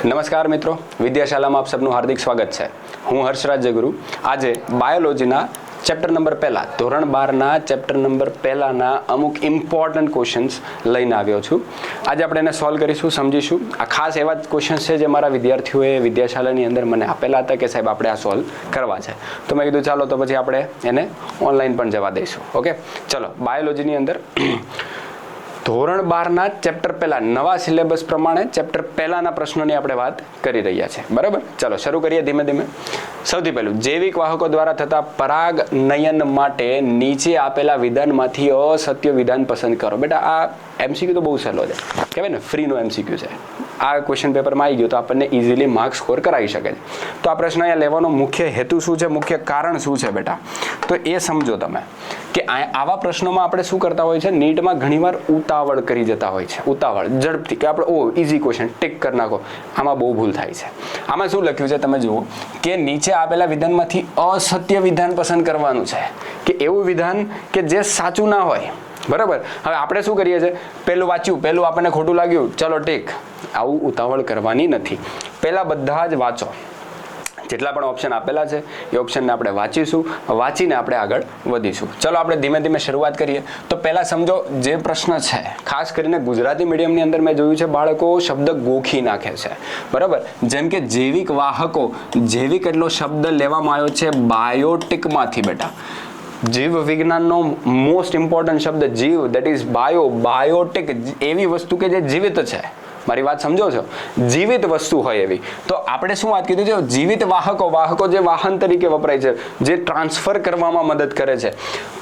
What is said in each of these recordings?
નમસ્કાર મિત્રો, વિદ્યાશાળામાં આપ સબનું હાર્દિક સ્વાગત છે. હું હર્ષરાજ જગુરુ. આજે બાયોલોજીના ચેપ્ટર નંબર પહેલા, ધોરણ 12ના ચેપ્ટર નંબર પહેલાના અમુક ઇમ્પોર્ટન્ટ ક્વેશ્ચન્સ લઈને આવ્યો છું. આજે આપણે એને સોલ્વ કરીશું, સમજીશું. આ ખાસ એવા જ ક્વેશ્ચન્સ છે જે મારા વિદ્યાર્થીઓએ વિદ્યાશાળાની અંદર મને આપેલા હતા કે સાહેબ આપણે આ સોલ્વ કરવા છે. તો મેં કીધું ચાલો તો પછી આપણે એને ઓનલાઈન પણ જવા દઈશું. ઓકે, ચલો બાયોલોજીની અંદર ધોરણ 12ના ચેપ્ટર પહેલા નવા સિલેબસ પ્રમાણે ચેપ્ટર પહેલાના પ્રશ્નોની આપણે વાત કરી રહ્યા છીએ. બરાબર, ચલો શરૂ કરીએ ધીમે ધીમે. સૌથી પહેલું, જૈવિક વાહકો દ્વારા થતા પરાગનયન માટે નીચે આપેલા વિધાનમાંથી અસત્ય વિધાન પસંદ કરો. બેટા આ એમસીક્યુ તો બહુ સહેલો છે, કહેવાય ને ફ્રીનો એમસીક્યુ છે. આ ક્વેશ્ચન પેપરમાં આવી ગયો તો આપણને ઇઝીલી માર્ક્સ સ્કોર કરાવી શકે છે. તો આ પ્રશ્ન અહીંયા લેવાનો મુખ્ય હેતુ શું છે, મુખ્ય કારણ શું છે બેટા, તો એ સમજો તમે કે આવા પ્રશ્નોમાં આપણે શું કરતા હોય છે, નીટમાં ઘણીવાર ઉતાવળ કરી જતા હોય છે. ઉતાવળ ઝડપથી કે આપણે ઇઝી ક્વેશ્ચન ટિક કરી નાખો, આમાં બહુ ભૂલ થાય છે. આમાં શું લખ્યું છે તમે જુઓ કે નીચે આપેલા વિધાનમાંથી અસત્ય વિધાન પસંદ કરવાનું છે, કે એવું વિધાન કે જે સાચું ના હોય. બરાબર, હવે આપણે શું કરીએ છીએ, પહેલું વાંચ્યું, પહેલું આપણને ખોટું લાગ્યું, ચલો ટીક. આવું ઉતાવળ કરવાની નથી. પહેલા બધા જ વાંચો, જેટલા પણ ઓપ્શન આપેલા છે એ ઓપ્શનને આપણે વાંચીશું, વાંચીને આપણે આગળ વધીશું. ચલો આપણે ધીમે ધીમે શરૂઆત કરીએ. તો પહેલા સમજો જે પ્રશ્ન છે, ખાસ કરીને ગુજરાતી મીડિયમની અંદર મેં જોયું છે બાળકો શબ્દ ગોખી નાખે છે. બરાબર, જેમ કે જૈવિક વાહકો, જૈવિક એટલો શબ્દ લેવામાં આવ્યો છે બાયોટિકમાંથી. બેટા જીવ વિજ્ઞાનનો મોસ્ટ ઇમ્પોર્ટન્ટ શબ્દ જીવ, દેટ ઇઝ બાયોટિક, એવી વસ્તુ કે જે જીવિત છે. મારી વાત સમજો છો, જીવિત વસ્તુ હોય એવી. તો આપણે શું વાત કીધું છે, જીવિત વાહકો, વાહકો જે વાહન તરીકે વપરાય છે, જે ટ્રાન્સફર કરવામાં મદદ કરે છે.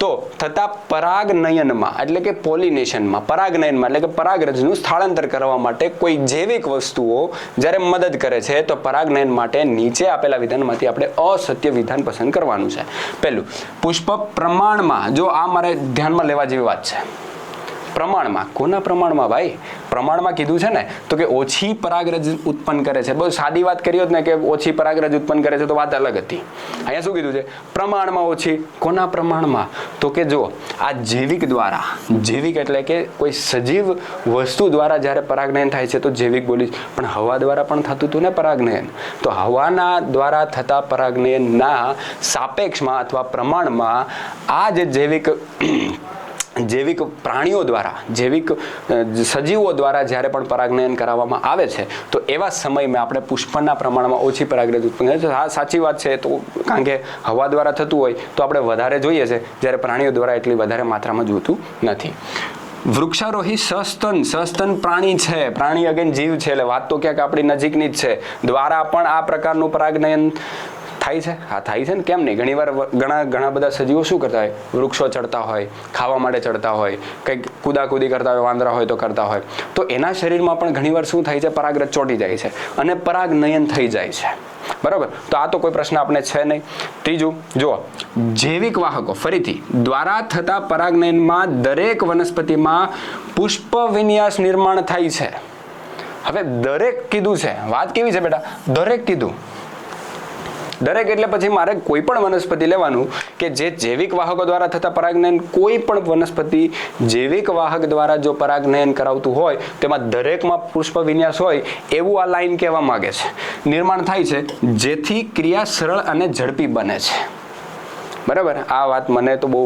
તો થતા પરાગનયનમાં એટલે કે પોલિનેશનમાં, પરાગનયનમાં એટલે કે પરાગરજનું સ્થળાંતર કરવા માટે કોઈ જૈવિક વસ્તુઓ જ્યારે મદદ કરે છે, તો પરાગનયન માટે નીચે આપેલા વિધાનમાંથી આપણે અસત્ય વિધાન પસંદ કરવાનું છે. પહેલું, પુષ્પ પ્રમાણમાં, જો આ મારે ધ્યાનમાં લેવા જેવી વાત છે. પ્રમાણમાં, કોના પ્રમાણમાં ભાઈ? પ્રમાણમાં કીધું છે ને તો કે ઓછી પરાગરજ ઉત્પન્ન કરે છે. બહુ સાદી વાત કરી હોત ને કે ઓછી પરાગરજ ઉત્પન્ન કરે છે તો વાત અલગ હતી. અહીંયા શું કીધું છે, પ્રમાણમાં ઓછી. કોના પ્રમાણમાં? તો કે જો આ જૈવિક દ્વારા, જૈવિક એટલે કે કોઈ સજીવ વસ્તુ દ્વારા જ્યારે પરાગનયન થાય છે તો જૈવિક બોલી, પણ હવા દ્વારા પણ થતું હતું ને પરાગનયન. તો હવાના દ્વારા થતા પરાગનયનના સાપેક્ષમાં અથવા પ્રમાણમાં આ જે જૈવિક પ્રાણીઓ દ્વારા, જૈવિક સજીવો દ્વારા જ્યારે પણ પરાગનયન કરાવવામાં આવે છે તો એવા સમયમાં આપણે પુષ્પના પ્રમાણમાં ઓછી પરાગરજ ઉત્પન્ન કરે છે. હા, સાચી વાત છે. તો કારણ કે હવા દ્વારા થતું હોય તો આપણે વધારે જોઈએ છે, જ્યારે પ્રાણીઓ દ્વારા એટલી વધારે માત્રામાં જોતું નથી. વૃક્ષારોહી સસ્તન પ્રાણી છે, પ્રાણી અગેન જીવ છે, એટલે વાત તો ક્યાંક આપણી નજીકની જ છે. દ્વારા પણ આ પ્રકારનું પરાગનયન થાય છે. હા, થાય છે ને, કેમ નહીં? ઘણીવાર ઘણા બધા સજીવો શું કરતા હોય, વૃક્ષો ચડતા હોય, ખાવા માટે ચડતા હોય, કંઈક કૂદાકૂદી કરતા હોય, વાંદરા હોય તો કરતા હોય. તો એના શરીરમાં પણ ઘણીવાર શું થાય છે, પરાગરજ ચોંટી જાય છે અને પરાગનયન થઈ જાય છે. બરાબર, તો આ તો કોઈ પ્રશ્ન આપણે છે નહીં. ત્રીજું, જુઓ, જૈવિક વાહકો ફરીથી દ્વારા થતા પરાગનયનમાં દરેક વનસ્પતિમાં પુષ્પ વિન્યાસ નિર્માણ થાય છે. હવે દરેક કીધું છે, વાત કેવી છે બેટા, દરેક કીધું. દરેક એટલે પછી મારે કોઈ પણ વનસ્પતિ લેવાનું કે જે જૈવિક વાહકો દ્વારા થતા પરાગનયન, કોઈ પણ વનસ્પતિ જૈવિક વાહક દ્વારા જો પરાગનયન કરાવતું હોય તેમાં દરેકમાં પુષ્પ વિન્યાસ હોય એવું આ લાઈન કહેવા માંગે છે. નિર્માણ થાય છે જેથી ક્રિયા સરળ અને ઝડપી બને છે. બરાબર, આ વાત મને તો બહુ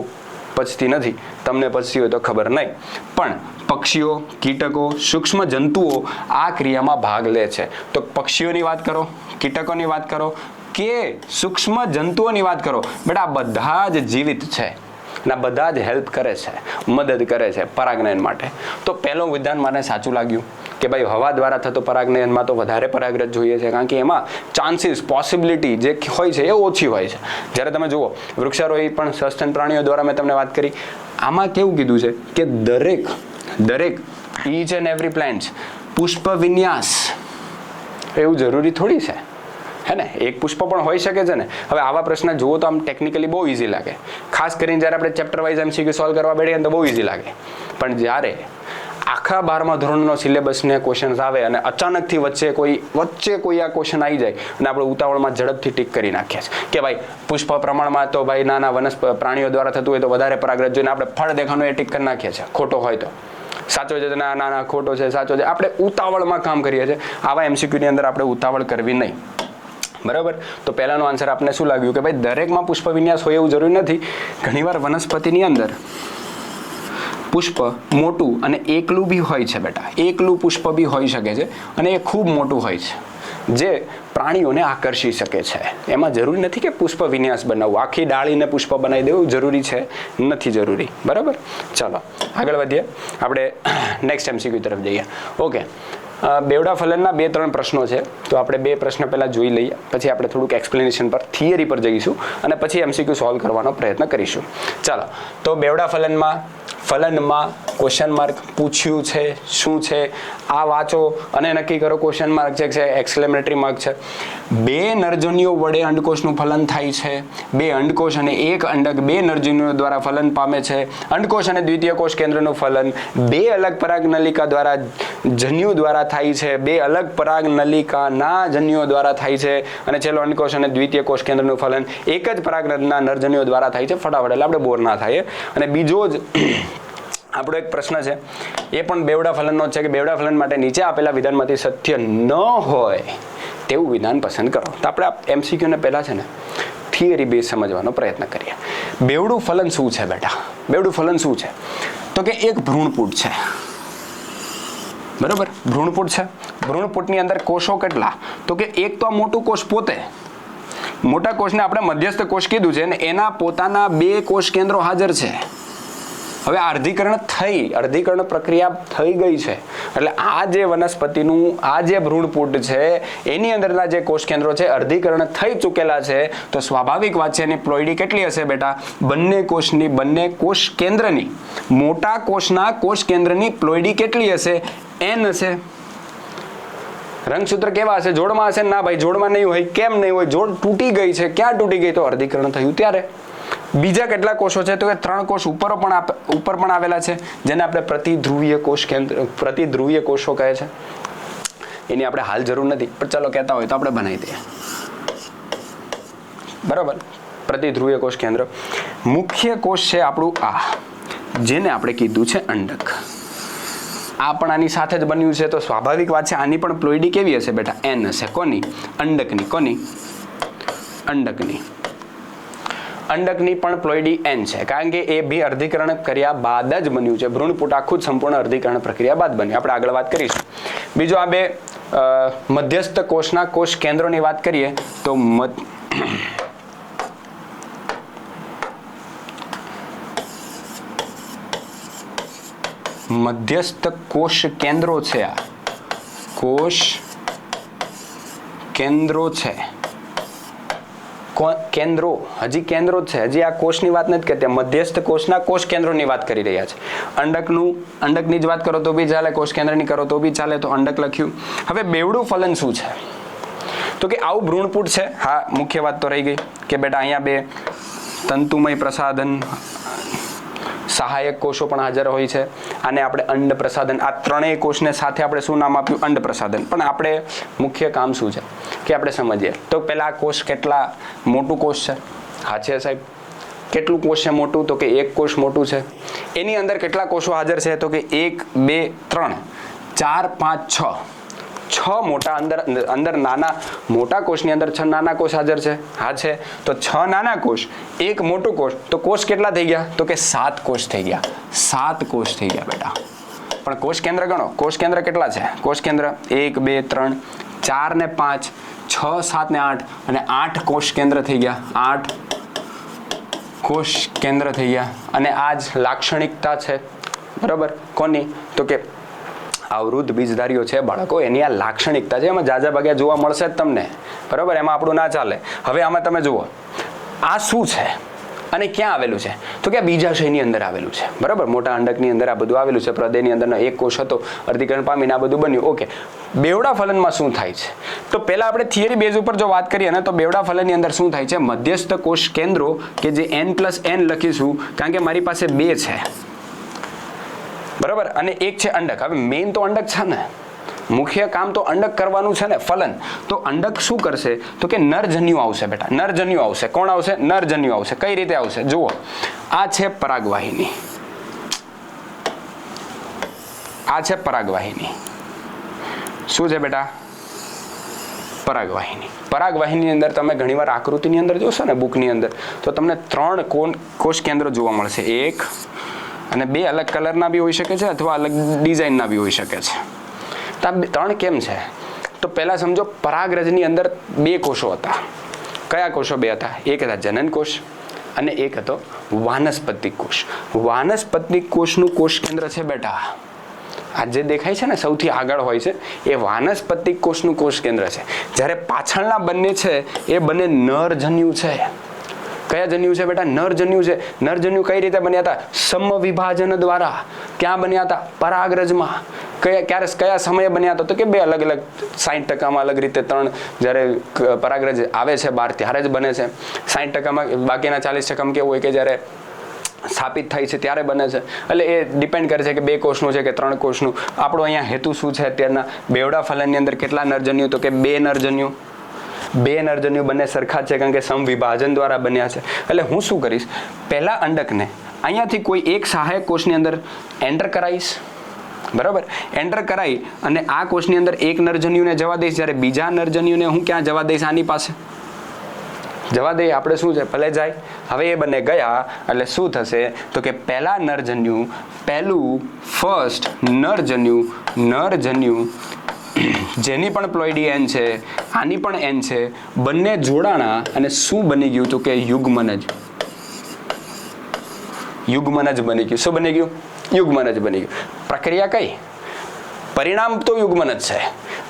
પચતી નથી, તમને પચતી હોય તો ખબર નહીં, પણ પક્ષીઓ, કીટકો, સૂક્ષ્મ જંતુઓ આ ક્રિયામાં ભાગ લે છે. તો પક્ષીઓની વાત કરો, કીટકોની વાત કરો કે સૂક્ષ્મ જંતુઓની વાત કરો, બેટા બધા જ જીવિત છે અને બધા જ હેલ્પ કરે છે, મદદ કરે છે પરાગનયન માટે. તો પહેલું વિધાન મને સાચું લાગ્યું કે ભાઈ હવા દ્વારા થતો પરાગનયનમાં તો વધારે પરાગરજ જોઈએ છે, કારણ કે એમાં ચાન્સીસ, પોસિબિલિટી જે હોય છે એ ઓછી હોય છે. જ્યારે તમે જુઓ વૃક્ષારોહી પણ સસ્તન પ્રાણીઓ દ્વારા મેં તમને વાત કરી, આમાં કેવું કીધું છે કે દરેક ઈચ એન્ડ એવરી પ્લાન્ટ પુષ્પ વિન્યાસ, એવું જરૂરી થોડી છે, હે ને? એક પુષ્પ પણ હોઈ શકે છે ને. હવે આવા પ્રશ્ન જુઓ તો આમ ટેકનિકલી બહુ ઇઝી લાગે, ખાસ કરીને જ્યારે આપણે ચેપ્ટર વાઇઝ એમસીક્યુ સોલ્વ કરવા બેઠીએ તો બહુ ઇઝી લાગે. પણ જ્યારે આખા 12મા ધોરણનો સિલેબસને ક્વેશ્ચન્સ આવે અને અચાનકથી વચ્ચે કોઈ આ ક્વેશ્ચન આવી જાય અને આપણે ઉતાવળમાં ઝડપથી ટીક કરી નાખીએ છીએ કે ભાઈ પુષ્પ પ્રમાણમાં તો ભાઈ નાના પ્રાણીઓ દ્વારા થતું હોય તો વધારે પરાગરજ જોઈને આપણે ફળ દેખાનું એ ટીક કરી નાખીએ છીએ, ખોટો હોય તો. સાચો છે ના ના ના ખોટો છે સાચો છે. આપણે ઉતાવળમાં કામ કરીએ છીએ. આવા એમસીક્યુની અંદર આપણે ઉતાવળ કરવી નહીં. બરાબર. તો પહેલાનો આન્સર આપને શું લાગ્યું કે ભાઈ દરેકમાં પુષ્પ વિન્યાસ હોય એવું જરૂરી નથી. ઘણીવાર વનસ્પતિની અંદર પુષ્પ મોટું અને એકલું બી હોય છે બેટા. એકલું પુષ્પ બી હોઈ શકે છે અને એ ખૂબ મોટું હોય છે, જે પ્રાણીઓને આકર્ષી શકે છે. એમાં જરૂરી નથી કે પુષ્પ વિન્યાસ બનાવવું, આખી ડાળીને પુષ્પ બનાવી દેવું જરૂરી છે, નથી જરૂરી. બરાબર. ચાલો આગળ વધીએ. આપણે નેક્સ્ટ એમસીક્યુ તરફ જઈએ. ઓકે, બેવડા ફલનના 2-3 પ્રશ્નો છે, તો આપણે 2 પ્રશ્ન પહેલાં જોઈ લઈએ, પછી આપણે થોડુંક એક્સપ્લેનેશન પર થિયરી પર જઈશું અને પછી એમસીક્યુ સોલ્વ કરવાનો પ્રયત્ન કરીશું. ચાલો, તો બેવડા ફલનમાં ક્વેશ્ચન માર્ક પૂછ્યું છે શું છે આ વાંચો અને નક્કી કરો. ક્વેશ્ચન માર્ક છે એક્સક્લેમેટરી માર્ક છે. 2 નરજન્યુઓ વડે અંડકોષનું ફલન થાય છે. 2 અંડકોષ અને 1 અંડક 2 નરજન્યુઓ દ્વારા ફલન પામે છે. અંડકોષ અને દ્વિતીય કોષ કેન્દ્રનું ફલન 2 અલગ પરાગનલિકા દ્વારા જન્યુ દ્વારા થાય છે. 2 અલગ પરાગનલિકાના જન્યુઓ દ્વારા થાય છે. અને છેલ્લો અંડકોષ અને દ્વિતીય કોષ કેન્દ્રનું ફલન એક જ પરાગના નરજન્યુઓ દ્વારા થાય છે. ફટાફટ એટલે આપણે બોર ના થાય. અને બીજો જ આપણો એક પ્રશ્ન છે, એ પણ બેવડા ફલનનો છે કે બેવડા ફલન માટે નીચે આપેલા વિધાનમાંથી સત્ય ન હોય તેવું વિધાન પસંદ કરો. તો આપણે આ એમસીક્યુને પહેલાં છે ને થિયરી બેઝ સમજવાનો પ્રયત્ન કરીએ. બેવડું ફલન શું છે બેટા? બેવડું ફલન શું છે? તો કે એક ભ્રૂણપૂટ છે. બરોબર, ભ્રૂણપૂટ છે. ભ્રૂણપૂટની અંદર કોષો કેટલા? તો કે એક તો આ મોટું કોષ પોતે, મોટા કોષને આપણે મધ્યસ્થ કોષ કીધું છે, અને એના પોતાના 2 કોષ કેન્દ્રો હાજર છે. હવે અર્ધીકરણ પ્રક્રિયા થઈ ગઈ છે, એટલે આ જે વનસ્પતિનું આ જે ભ્રૂણપૂટ છે એની અંદરના જે કોષ કેન્દ્રો છે અર્ધીકરણ થઈ ચૂકેલા છે. તો સ્વાભાવિક વાત છે એની પ્લોઇડી કેટલી હશે બેટા? બંને કોષ કેન્દ્રની, મોટા કોષના કોષ કેન્દ્રની પ્લોઇડી કેટલી હશે? n હશે. રંગસૂત્ર કેવા હશે? જોડમાં હશે? ના ભાઈ, જોડમાં નહીં હોય. કેમ નહીં હોય? જોડ તૂટી ગઈ છે. ક્યાં તૂટી ગઈ? તો અર્ધીકરણ થયું ત્યારે. બીજા કેટલા કોષો છે? તો કે 3 કોષ ઉપર પણ આવેલા છે, જેને આપણે પ્રતિધ્રુવીય કોષો કહે છે. એની આપણે હાલ જરૂર નથી, પણ ચાલો કહેતા હોય તો આપણે બનાવી દઈએ. બરાબર, પ્રતિધ્રુવીય કોષ કેન્દ્ર. મુખ્ય કોષ છે આપણું આ, જેને આપણે કીધું છે અંડક. આ પણ આની સાથે જ બન્યું છે, તો સ્વાભાવિક વાત છે આની પણ પ્લોઇડી કેવી હશે બેટા? n હશે. કોની? અંડકની. કોની? અંડકની. અંડકની પણ પ્લોઇડી n છે, કારણ કે એ બી અર્ધીકરણ કર્યા બાદ જ બન્યું છે. ભ્રૂણપૂટ આખું જ સંપૂર્ણ અર્ધીકરણ પ્રક્રિયા બાદ બન્યું. આપણે આગળ વાત કરીશું. બીજો આ 2 મધ્યસ્થ કોષના કોષ કેન્દ્રોની વાત કરીએ તો મધ્યસ્થ કોષ કેન્દ્રો છે. આ કોષ કેન્દ્રો છે. કેન્દ્રો હજી કેન્દ્રો જ છે, હજી આ કોષની વાત નથી કરતા. મધ્યસ્થ કોષના કોષ કેન્દ્રોની વાત કરી રહ્યા છે. અંડકની જ વાત કરો તો બી ચાલે, કોષ કેન્દ્રની કરો તો બી ચાલે, તો અંડક લખ્યું. હવે બેવડું ફલન શું છે? તો કે આવું ભ્રૂણપૂટ છે. હા, મુખ્ય વાત તો રહી ગઈ કે બેટા અહીંયા 2 તંતુમય પ્રસાધન સહાયક કોષો પણ હાજર હોય છે. આને આપણે અંડ પ્રસાધન, આ 3 કોષને સાથે આપણે શું નામ આપ્યું? અંડ પ્રસાધન. પણ આપણે મુખ્ય કામ શું છે કે આપણે સમજીએ. તો પહેલા આ કોષ કેટલા મોટું કોષ છે? હા છે સાહેબ. કેટલું કોષ છે મોટું? તો કે 1 કોષ મોટું છે. એની અંદર કેટલા કોષો હાજર છે? તો કે 1 2 3 4 5 6 મોટા અંદર નાના, મોટા કોષની અંદર 6 નાના કોષ હાજર છે. હા છે. તો 6 નાના કોષ, 1 મોટું કોષ, તો કોષ કેટલા થઈ ગયા? તો કે 7 કોષ થઈ ગયા. 7 કોષ થઈ ગયા બેટા. પણ કોષ કેન્દ્ર ગણો. કોષ કેન્દ્ર કેટલા છે? કોષ કેન્દ્ર 1 2 3 4 ને 5 6 7 ને 8 અને 8 કોષ કેન્દ્ર થઈ ગયા. 8 કોષ કેન્દ્ર થઈ ગયા. અને આ જ લાક્ષણિકતા છે. બરાબર. કોની? તો કે અવરુદ્ધ બીજધારીઓ છે બાળકો, એની આ લાક્ષણિકતા છે. એમાં જાજા ભાગ્યા જોવા મળશે જ તમને. બરાબર, એમાં આપણું ના ચાલે. હવે આમાં તમે જુઓ આ શું છે અને ક્યાં આવેલું છે? તો કે આ બીજાશયની અંદર આવેલું છે. બરાબર, મોટા અંડકની અંદર આ બધું આવેલું છે. પ્રદેની અંદરનો 1 કોષ હતો, અર્ધીકરણ પામીને આ બધું બન્યું. ઓકે, બેવડા ફલનમાં શું થાય છે? તો પહેલા આપણે થિયરી બેઝ ઉપર જો વાત કરીએ ને, તો બેવડા ફલનની અંદર શું થાય છે? મધ્યસ્થ કોષ કેન્દ્રો કે જે n+n લખીશું, કારણ કે મારી પાસે 2 છે. બરાબર, અને 1 છે અંડક. હવે મેઇન તો અંડક છે ને, મુખ્ય કામ તો અંડક કરવાનું છે ને, ફલન. તો અંડક શું કરશે? તો કે નરજન્યુ આવશે બેટા. નરજન્યુ આવશે. કોણ આવશે? નરજન્યુ આવશે. કઈ રીતે આવશે? જુઓ, આ છે પરાગવાહિની. આ છે પરાગવાહિની. શું છે બેટા? પરાગવાહિની. પરાગવાહિની અંદર તમે ઘણીવાર આકૃતિની અંદર જોશો ને બુકની અંદર, તો તમને 3 કોષ કેન્દ્રો જોવા મળશે. 1 અને 2 અલગ કલરના બી હોઈ શકે છે અથવા અલગ ડિઝાઇનના બી હોઈ શકે છે. તો આ 3 કેમ છે? તો પહેલા સમજો, પરાગરજની અંદર 2 કોષો હતા. કયા કોષો 2 હતા? એક હતા જનન કોષ અને એક હતો વાનસ્પતિક કોષ. વાનસ્પતિક કોષનું કોષ કેન્દ્ર છે બેટા, આ જે દેખાય છે ને સૌથી આગળ હોય છે એ વાનસ્પતિક કોષનું કોષ કેન્દ્ર છે. જ્યારે પાછળના બંને છે એ બંને નરજન્યુ છે. કયા જન્યુ છે બેટા? નરજન્યુ છે. નરજન્યુ કઈ રીતે બન્યા હતા? સમવિભાજન દ્વારા. ક્યાં બન્યા હતા? પરાગરજમાં. કયા સમયે બન્યા હતા? તો કે 2 અલગ અલગ 60%માં અલગ રીતે 3 જ્યારે પરાગરજ આવે છે બહાર ત્યારે જ બને છે. 60%માં, બાકીના 40%માં કેવું હોય કે જ્યારે સ્થાપિત થાય છે ત્યારે બને છે. એટલે એ ડિપેન્ડ કરે છે કે 2 કોષનું છે કે 3 કોષનું. આપણો અહીંયા હેતુ શું છે અત્યારના? બેવડા ફલનની અંદર કેટલા નરજન્યુ? તો કે 2 નરજન્યુ. 2 નરજન્યુ બંને સરખા છે કારણ કે સમવિભાજન દ્વારા બન્યા છે. એટલે હું શું કરીશ, પહેલા અંડકને અહીંયાથી કોઈ એક સહાયક કોષની અંદર એન્ટર કરાવીશ. બરાબર? એન્ટર કરાવી અને આ કોષની અંદર એક નરજન્યુને જવા દઈશ, જ્યારે બીજા નરજન્યુને હું ક્યાં જવા દઈશ? આની પાસે જવા દઈએ. આપણે શું છે, ભલે જાય. હવે એ બંને ગયા એટલે શું થશે? તો કે પહેલા નરજન્યુ, ફર્સ્ટ નરજન્યુ જેની પણ પ્લોઇડી એન છે, આની પણ એન છે, બંને જોડાણા અને શું બની ગયું? તો કે યુગ્મન જ બની ગયું. શું બની ગયું? યુગ્મન જ બની ગયું. પ્રક્રિયા કઈ? પરિણામ તો યુગ્મન જ છે,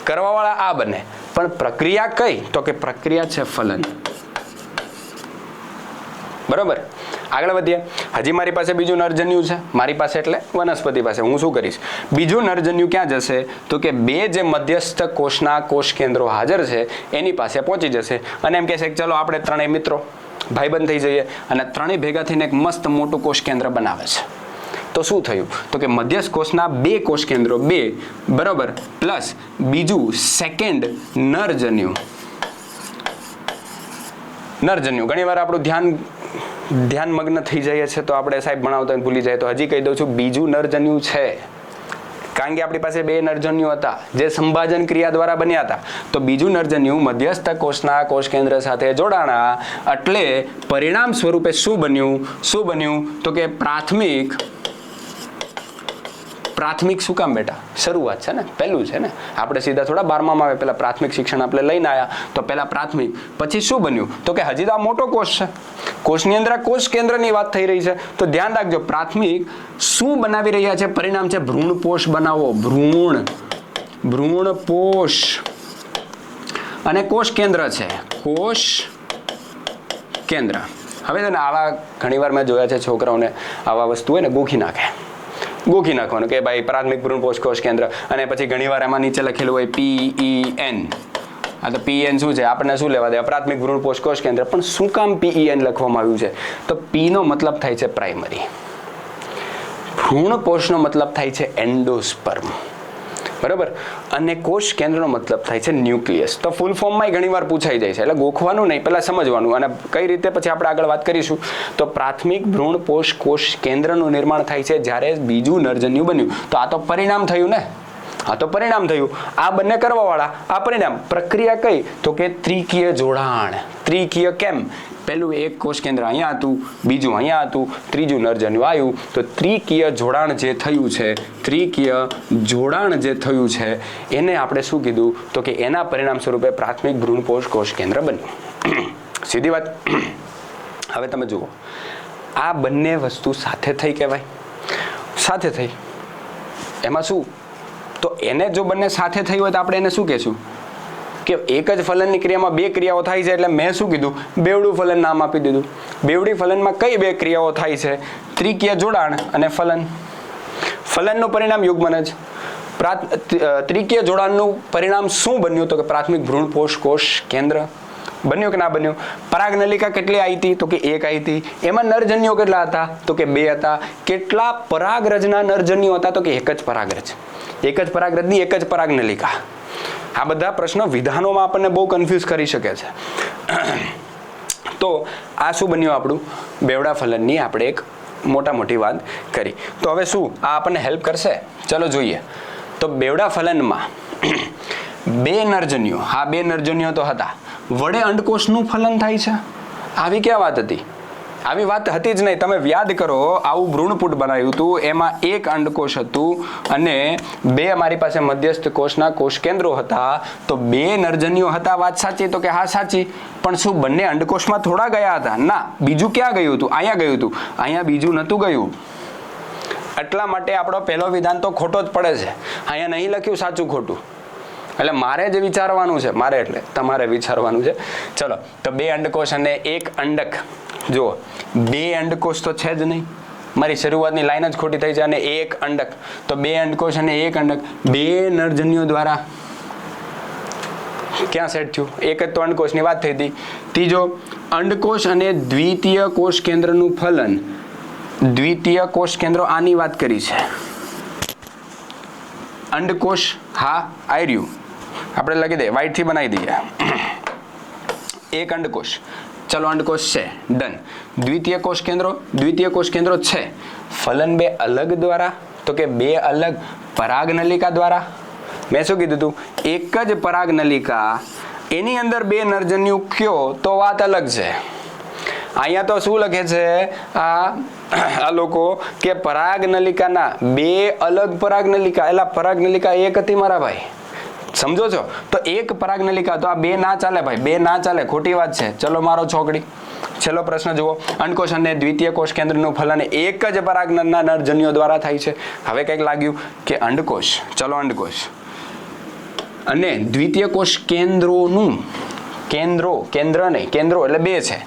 કરવાવાળા આ બંને, પણ પ્રક્રિયા કઈ? તો કે પ્રક્રિયા છે ફલન. બરોબર? આગળ વધીએ. હજી મારી પાસે બીજું નરજન્યુ છે. મારી પાસે એટલે વનસ્પતિ પાસે. હું શું કરીશ? બીજું નરજન્યુ ક્યાં જશે? તો કે 2 જે મધ્યસ્થ કોષના કોષ કેન્દ્રો હાજર છે એની પાસે પહોંચી જશે અને એમ કહેશે કે ચલો આપણે 3 મિત્રો ભાઈબંધ થઈ જઈએ, અને 3 ભેગા થઈને એક મસ્ત મોટું કોષ કેન્દ્ર બનાવે છે. તો શું થયું? તો કે મધ્યસ્થ કોષના 2 કોષ કેન્દ્રો, 2 બરોબર, પ્લસ બીજું સેકન્ડ નરજન્યુ. ઘણી વાર આપણું ધ્યાન મગ્ન થઈ જાય છે તો આપણે સાહેબ ભણાવતા ભૂલી જાય. તો હજી કહી દઉં છું, બીજું નરજન્યુ છે. કારણ કે આપણી પાસે 2 નરજન્યુ હતા જે સંભાજન ક્રિયા દ્વારા બન્યા હતા. તો બીજું નરજન્યુ મધ્યસ્થ કોષના કોષ કેન્દ્ર સાથે જોડાણા એટલે પરિણામ સ્વરૂપે શું બન્યું? તો કે પ્રાથમિક. શું કામ બેટા? શરૂઆત છે ને, પહેલું છે ને. આપણે સીધા થોડા 12માં આવે પહેલા પ્રાથમિક શિક્ષણ આપણે લઈને આવ્યા, તો પહેલા પ્રાથમિક, પછી શું બન્યું? તો કે હજી તો આ મોટો કોષ છે, કોષની અંદર કોષ કેન્દ્રની વાત થઈ રહી છે. તો ધ્યાન રાખજો, પ્રાથમિક શું બનાવી રહ્યા છે? પરિણામ છે ભ્રૂણપોષ બનાવો. ભ્રૂણપોષ અને કોષ કેન્દ્ર છે, કોષ કેન્દ્ર. હવે છે ને આવા ઘણીવાર મેં જોયા છે છોકરાઓને આવા વસ્તુ હોય ને ગોખી નાખવાનું કે ભાઈ પ્રાથમિક ભ્રૂણપોષ કોષ કેન્દ્ર, અને પછી ઘણીવાર એમાં નીચે લખેલું હોય PEN. આ તો PEN શું છે? આપણને શું લેવા દે? પ્રાથમિક ભ્રૂણપોષ કોષ કેન્દ્ર. પણ શું કામ PEN લખવામાં આવ્યું છે? તો P નો મતલબ થાય છે પ્રાઇમરી, ભ્રૂણપોષનો મતલબ થાય છે એન્ડોસ્પર્મ. બરાબર? અને કોષ કેન્દ્રનો મતલબ થાય છે ન્યુક્લિયસ. તો ફૂલ ફોર્મમાં ઘણીવાર પૂછાઈ જાય છે, એટલે ગોખવાનું નહીં, પહેલા સમજવાનું. અને કઈ રીતે પછી આપણે આગળ વાત કરીશું. તો પ્રાથમિક ભ્રૂણપોષ કોષ કેન્દ્રનું નિર્માણ થાય છે જ્યારે બીજું નરજન્યુ બન્યું. તો આ તો પરિણામ થયું ને, આ બંને કરવાવાળા, આ પરિણામ. પ્રક્રિયા કઈ? તો કે ત્રિકીય જોડાણ. ત્રિકીય કેમ? પહેલું એક કોષ કેન્દ્ર અહીંયા હતું, બીજું અહીંયા હતું, ત્રીજું નરજન્યુ આવ્યું. તો ત્રિકીય જોડાણ જે થયું છે એને આપણે શું કીધું? તો કે એના પરિણામ સ્વરૂપે પ્રાથમિક ભ્રૂણપોષ કોષ કેન્દ્ર બન્યું. સીધી વાત. હવે તમે જુઓ, આ બંને વસ્તુ સાથે થઈ કહેવાય. સાથે થઈ એમાં શું? તો એને જો બંને સાથે થઈ હોય તો આપણે એને શું કહેશું? કે એક જ ફલનની ક્રિયામાં 2 ક્રિયાઓ થાય છે. એટલે મેં શું કીધું? બેવડું ફલન નામ આપી દીધું. બેવડી ફલનમાં કઈ 2 ક્રિયાઓ થાય છે? ત્રિકીય જોડાણ અને ફલન. ફલનનું પરિણામ યુગ્મન જ. ત્રિકીય જોડાણનું પરિણામ શું બન્યું? તો કે પ્રાથમિક ભ્રૂણપોષ કોષ કેન્દ્ર. બન્યું કે ના બન્યું? પરાગનલિકા કેટલી આવી હતી? તો કે 1 આવી હતી. એમાં નરજન્યો કેટલા હતા? તો કે 2 હતા. કેટલા પરાગરજના નરજન્યો હતા? તો કે એક જ પરાગરજની એક જ પરાગનલિકા. આ બધા પ્રશ્નો વિધાનોમાં આપણને બહુ કન્ફ્યુઝ કરી શકે છે. તો આ શું બન્યું? આપણું બેવડા ફલનની આપણે એક મોટા મોટી વાત કરી. તો હવે શું આ આપણને હેલ્પ કરશે? ચલો જોઈએ. તો બેવડા ફલનમાં બે નરજન્યો, હા બે નરજન્યો તો હતા, વડે અંડકોષનું ફલન થાય છે. આવી ક્યાં વાત હતી? આવી વાત હતી જ નહીં. તમે યાદ કરો, આવું ભ્રૂણપુટ બનાવ્યું હતું, એમાં એક અંડકોષ હતું અને બે અમારી પાસે મધ્યસ્થ કોષના કોષ કેન્દ્રો હતા. તો બે નરજન્યો હતા, વાત સાચી? તો કે હા સાચી. પણ શું બંને અંડકોષમાં થોડા ગયા હતા? ના. બીજું ક્યાં ગયું હતું? અહીંયા ગયું હતું. અહીંયા બીજું નહોતું ગયું. એટલા માટે આપણો પહેલો વિધાન તો ખોટો જ પડે છે. અહીંયા નહીં લખ્યું સાચું ખોટું. એટલે મારે જ વિચારવાનું છે, મારે એટલે તમારે વિચારવાનું છે. ચલો, તો બે અંડકોષ અને એક અંડક. જુઓ, બે અંડકોષ તો છે જ નહીં, મારી શરૂઆતની લાઈન જ ખોટી થઈ છે. અને એક અંડક, તો બે અંડકોષ અને એક અંડક, બે નરજન્યો દ્વારા ક્યાં સેટ થયું? એક જ તો અંડકોષની વાત થઈ હતી. ત્રીજો, અંડકોષ અને દ્વિતીય કોષ કેન્દ્રનું ફલન. દ્વિતીય કોષ કેન્દ્રો આની વાત કરી છે. અંડકોષ હા આવી રહ્યું, આપણે લખી દઈએ, વ્હાઈટથી બનાવી દઈએ. એક અંડકોષ, ચલો અંડકોષ છે, ડન. દ્વિતીય કોષ કેન્દ્રો, દ્વિતીય કોષ કેન્દ્રો છે. ફલન બે અલગ દ્વારા, તો કે બે અલગ પરાગનલિકા દ્વારા. મેં શું કીધું હતું? એક જ પરાગનલિકા, એની અંદર બે નરજન્યુ કયો તો વાત અલગ છે. અહીંયા તો શું લખે છે આ લોકો કે પરાગનલિકાના બે અલગ પરાગનલિકા. એલા પરાગનલિકા એક હતી મારા ભાઈ, સમજો છો? તો એક પરાગનલિકા, તો આ બે ના ચાલે ભાઈ, બે ના ચાલે, ખોટી વાત છે. ચલો મારો છોકડી, છેલ્લો પ્રશ્ન જુઓ. અંડકોષ અને દ્વિતીય કોષ કેન્દ્રનું ફલન એક જ પરાગના નરજન્યો દ્વારા થાય છે. હવે કંઈક લાગ્યું કે અંડકોષ, ચલો અંડકોષ અને દ્વિતીય કોષ કેન્દ્રોનું, કેન્દ્ર નહીં, કેન્દ્રો એટલે બે છે,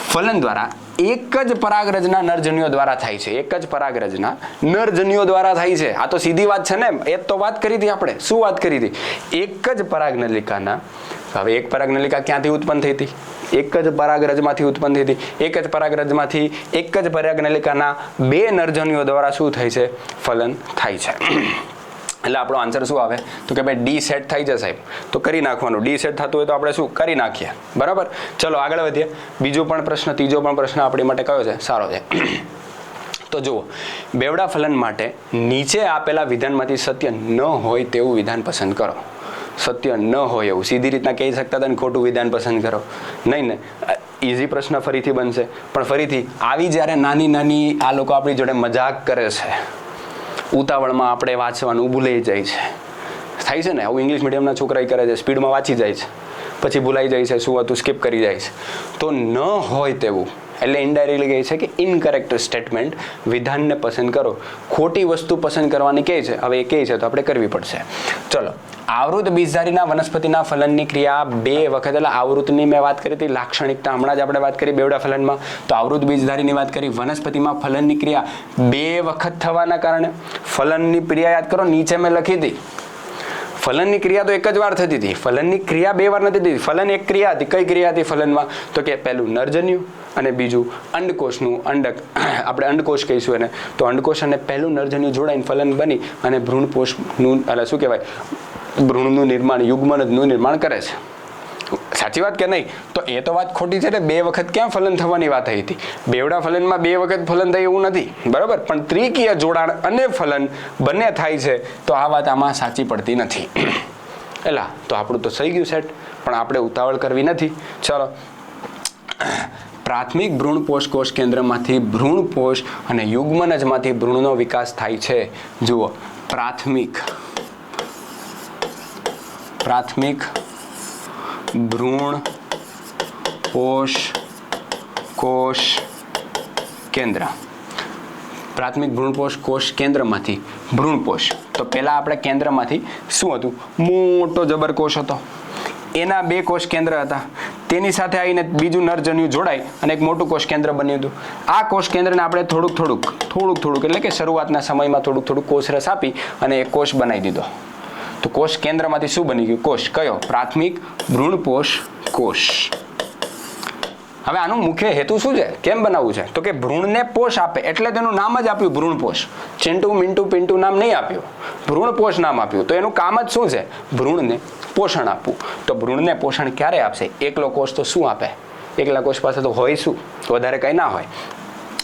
ફલન દ્વારા એક જ પરાગરજના નરજન્યો દ્વારા થાય છે. એક જ પરાગરજના નરજન્યો દ્વારા થાય છે. આ તો સીધી વાત છે ને, એ તો વાત કરી હતી આપણે. શું વાત કરી હતી? એક જ પરાગનલિકાના, હવે એક પરાગનલિકા ક્યાંથી ઉત્પન્ન થઈ હતી? એક જ પરાગરજમાંથી ઉત્પન્ન થઈ હતી. એક જ પરાગરજમાંથી એક જ પરાગનલિકાના બે નરજન્યો દ્વારા શું થાય છે? ફલન થાય છે. એટલે આપણો આન્સર શું આવે? તો કે ભાઈ ડી સેટ થઈ જાય સાહેબ, તો કરી નાખવાનું. ડી સેટ થતું હોય તો આપણે શું કરી નાખીએ, બરાબર? ચલો આગળ વધીએ. બીજો પણ પ્રશ્ન, ત્રીજો પણ પ્રશ્ન આપણી માટે કયો છે? સારો છે. તો જુઓ, બેવડા ફલન માટે નીચે આપેલા વિધાનમાંથી સત્ય ન હોય તેવું વિધાન પસંદ કરો. સત્ય ન હોય એવું સીધી રીતના કહી શકતા હતા ને ખોટું વિધાન પસંદ કરો, નહીં ને? ઇઝી પ્રશ્ન ફરીથી બનશે. પણ ફરીથી આવી જ્યારે નાની નાની આ લોકો આપણી જોડે મજાક કરે છે, ઉતાવળમાં આપણે વાંચવાનું ભૂલાઈ જાય છે, થાય છે ને આવું? ઇંગ્લિશ મીડિયમના છોકરા કરે છે, સ્પીડમાં વાંચી જાય છે, પછી ભૂલાઈ જાય છે, શું હતું સ્કીપ કરી જાય છે. તો ન હોય તેવું એટલે ઇનડાયરેક્ટલી કહે છે કે ઇનકરેક્ટ સ્ટેટમેન્ટ, વિધાનને પસંદ કરો. ખોટી વસ્તુ પસંદ કરવાની કહે છે. હવે એ કહે છે તો આપણે કરવી પડશે. ચલો, આવૃત બીજધારીના વનસ્પતિના ફલનની ક્રિયા બે વખત, એટલે આવૃતની મેં વાત કરી હતી, લાક્ષણિકતા હમણાં જ આપણે વાત કરી બેવડા ફલનમાં. તો આવૃત બીજધારીની વાત કરી. વનસ્પતિમાં ફલનની ક્રિયા બે વખત થવાના કારણે ફલનની ક્રિયા યાદ કરો, નીચે મેં લખી હતી. ફલનની ક્રિયા તો એક જ વાર થતી હતી, ફલનની ક્રિયા બે વાર નથી થતી. ફલન એક ક્રિયા હતી. કઈ ક્રિયા હતી ફલનમાં? તો કે પહેલું નરજન્યુ અને બીજું અંડકોષનું, અંડક આપણે અંડકોષ કહીશું એને. તો અંડકોષ અને પહેલું નરજન્યુ જોડાઈને ફલન બની અને ભ્રૂણપોષનું, એટલે શું કહેવાય, ભ્રૂણનું નિર્માણ, યુગ્મનજનું નિર્માણ કરે છે. સાચી વાત કે નહીં? તો એ તો વાત ખોટી છે ને. બે વખત ક્યાં ફલન થવાની વાત થઈ હતી? બેવડા ફલનમાં બે વખત ફલન થાય એવું નથી, બરાબર? પણ ત્રિકીય જોડાણ અને ફલન બંને થાય છે, તો આ વાત આમાં સાચી પડતી નથી. એલા તો આપણું તો થઈ ગયું સેટ, પણ આપણે ઉતાવળ કરવી નથી. ચલો, પ્રાથમિક ભ્રૂણપોષ કોષ કેન્દ્રમાંથી ભ્રૂણપોષ અને યુગ્મનજમાંથી ભ્રૂણનો વિકાસ થાય છે. જુઓ, પ્રાથમિક ભ્રૂણ પોષ કોષ કેન્દ્ર, પ્રાથમિક ભ્રૂણપોષ કોષ કેન્દ્રમાંથી ભ્રૂણપોષ. તો પહેલા આપણે કેન્દ્રમાંથી શું હતું? મોટો જબરકોષ હતો, એના બે કોષ કેન્દ્ર હતા. તેની સાથે આવીને બીજું નરજન્યુ જોડાય અને એક મોટું કોષ કેન્દ્ર બન્યું હતું. આ કોષ કેન્દ્રને આપણે થોડુંક એટલે કે શરૂઆતના સમયમાં થોડુંક કોષરસ આપી અને એક કોષ બનાવી દીધો. તો કોષ કેન્દ્રમાંથી શું બની ગયું? કોષ. કયો? પ્રાથમિક ભ્રૂણપોષ કોષ. હવે આનું મુખ્ય હેતુ શું છે? કેમ બનાવવું છે? તો કે ભ્રૂણને પોષ આપે, એટલે તેનું નામ જ આપ્યું ભ્રૂણપોષ. ચિંટુ મિન્ટુ પિન્ટુ નામ નહીં આપ્યું, ભ્રૂણપોષ નામ આપ્યું. તો એનું કામ જ શું છે? ભ્રૂણને પોષણ આપવું. તો ભ્રૂણને પોષણ ક્યારે આપશે? એકલો કોષ તો શું આપે? એકલા કોષ પાસે તો હોય શું? વધારે કંઈ ના હોય.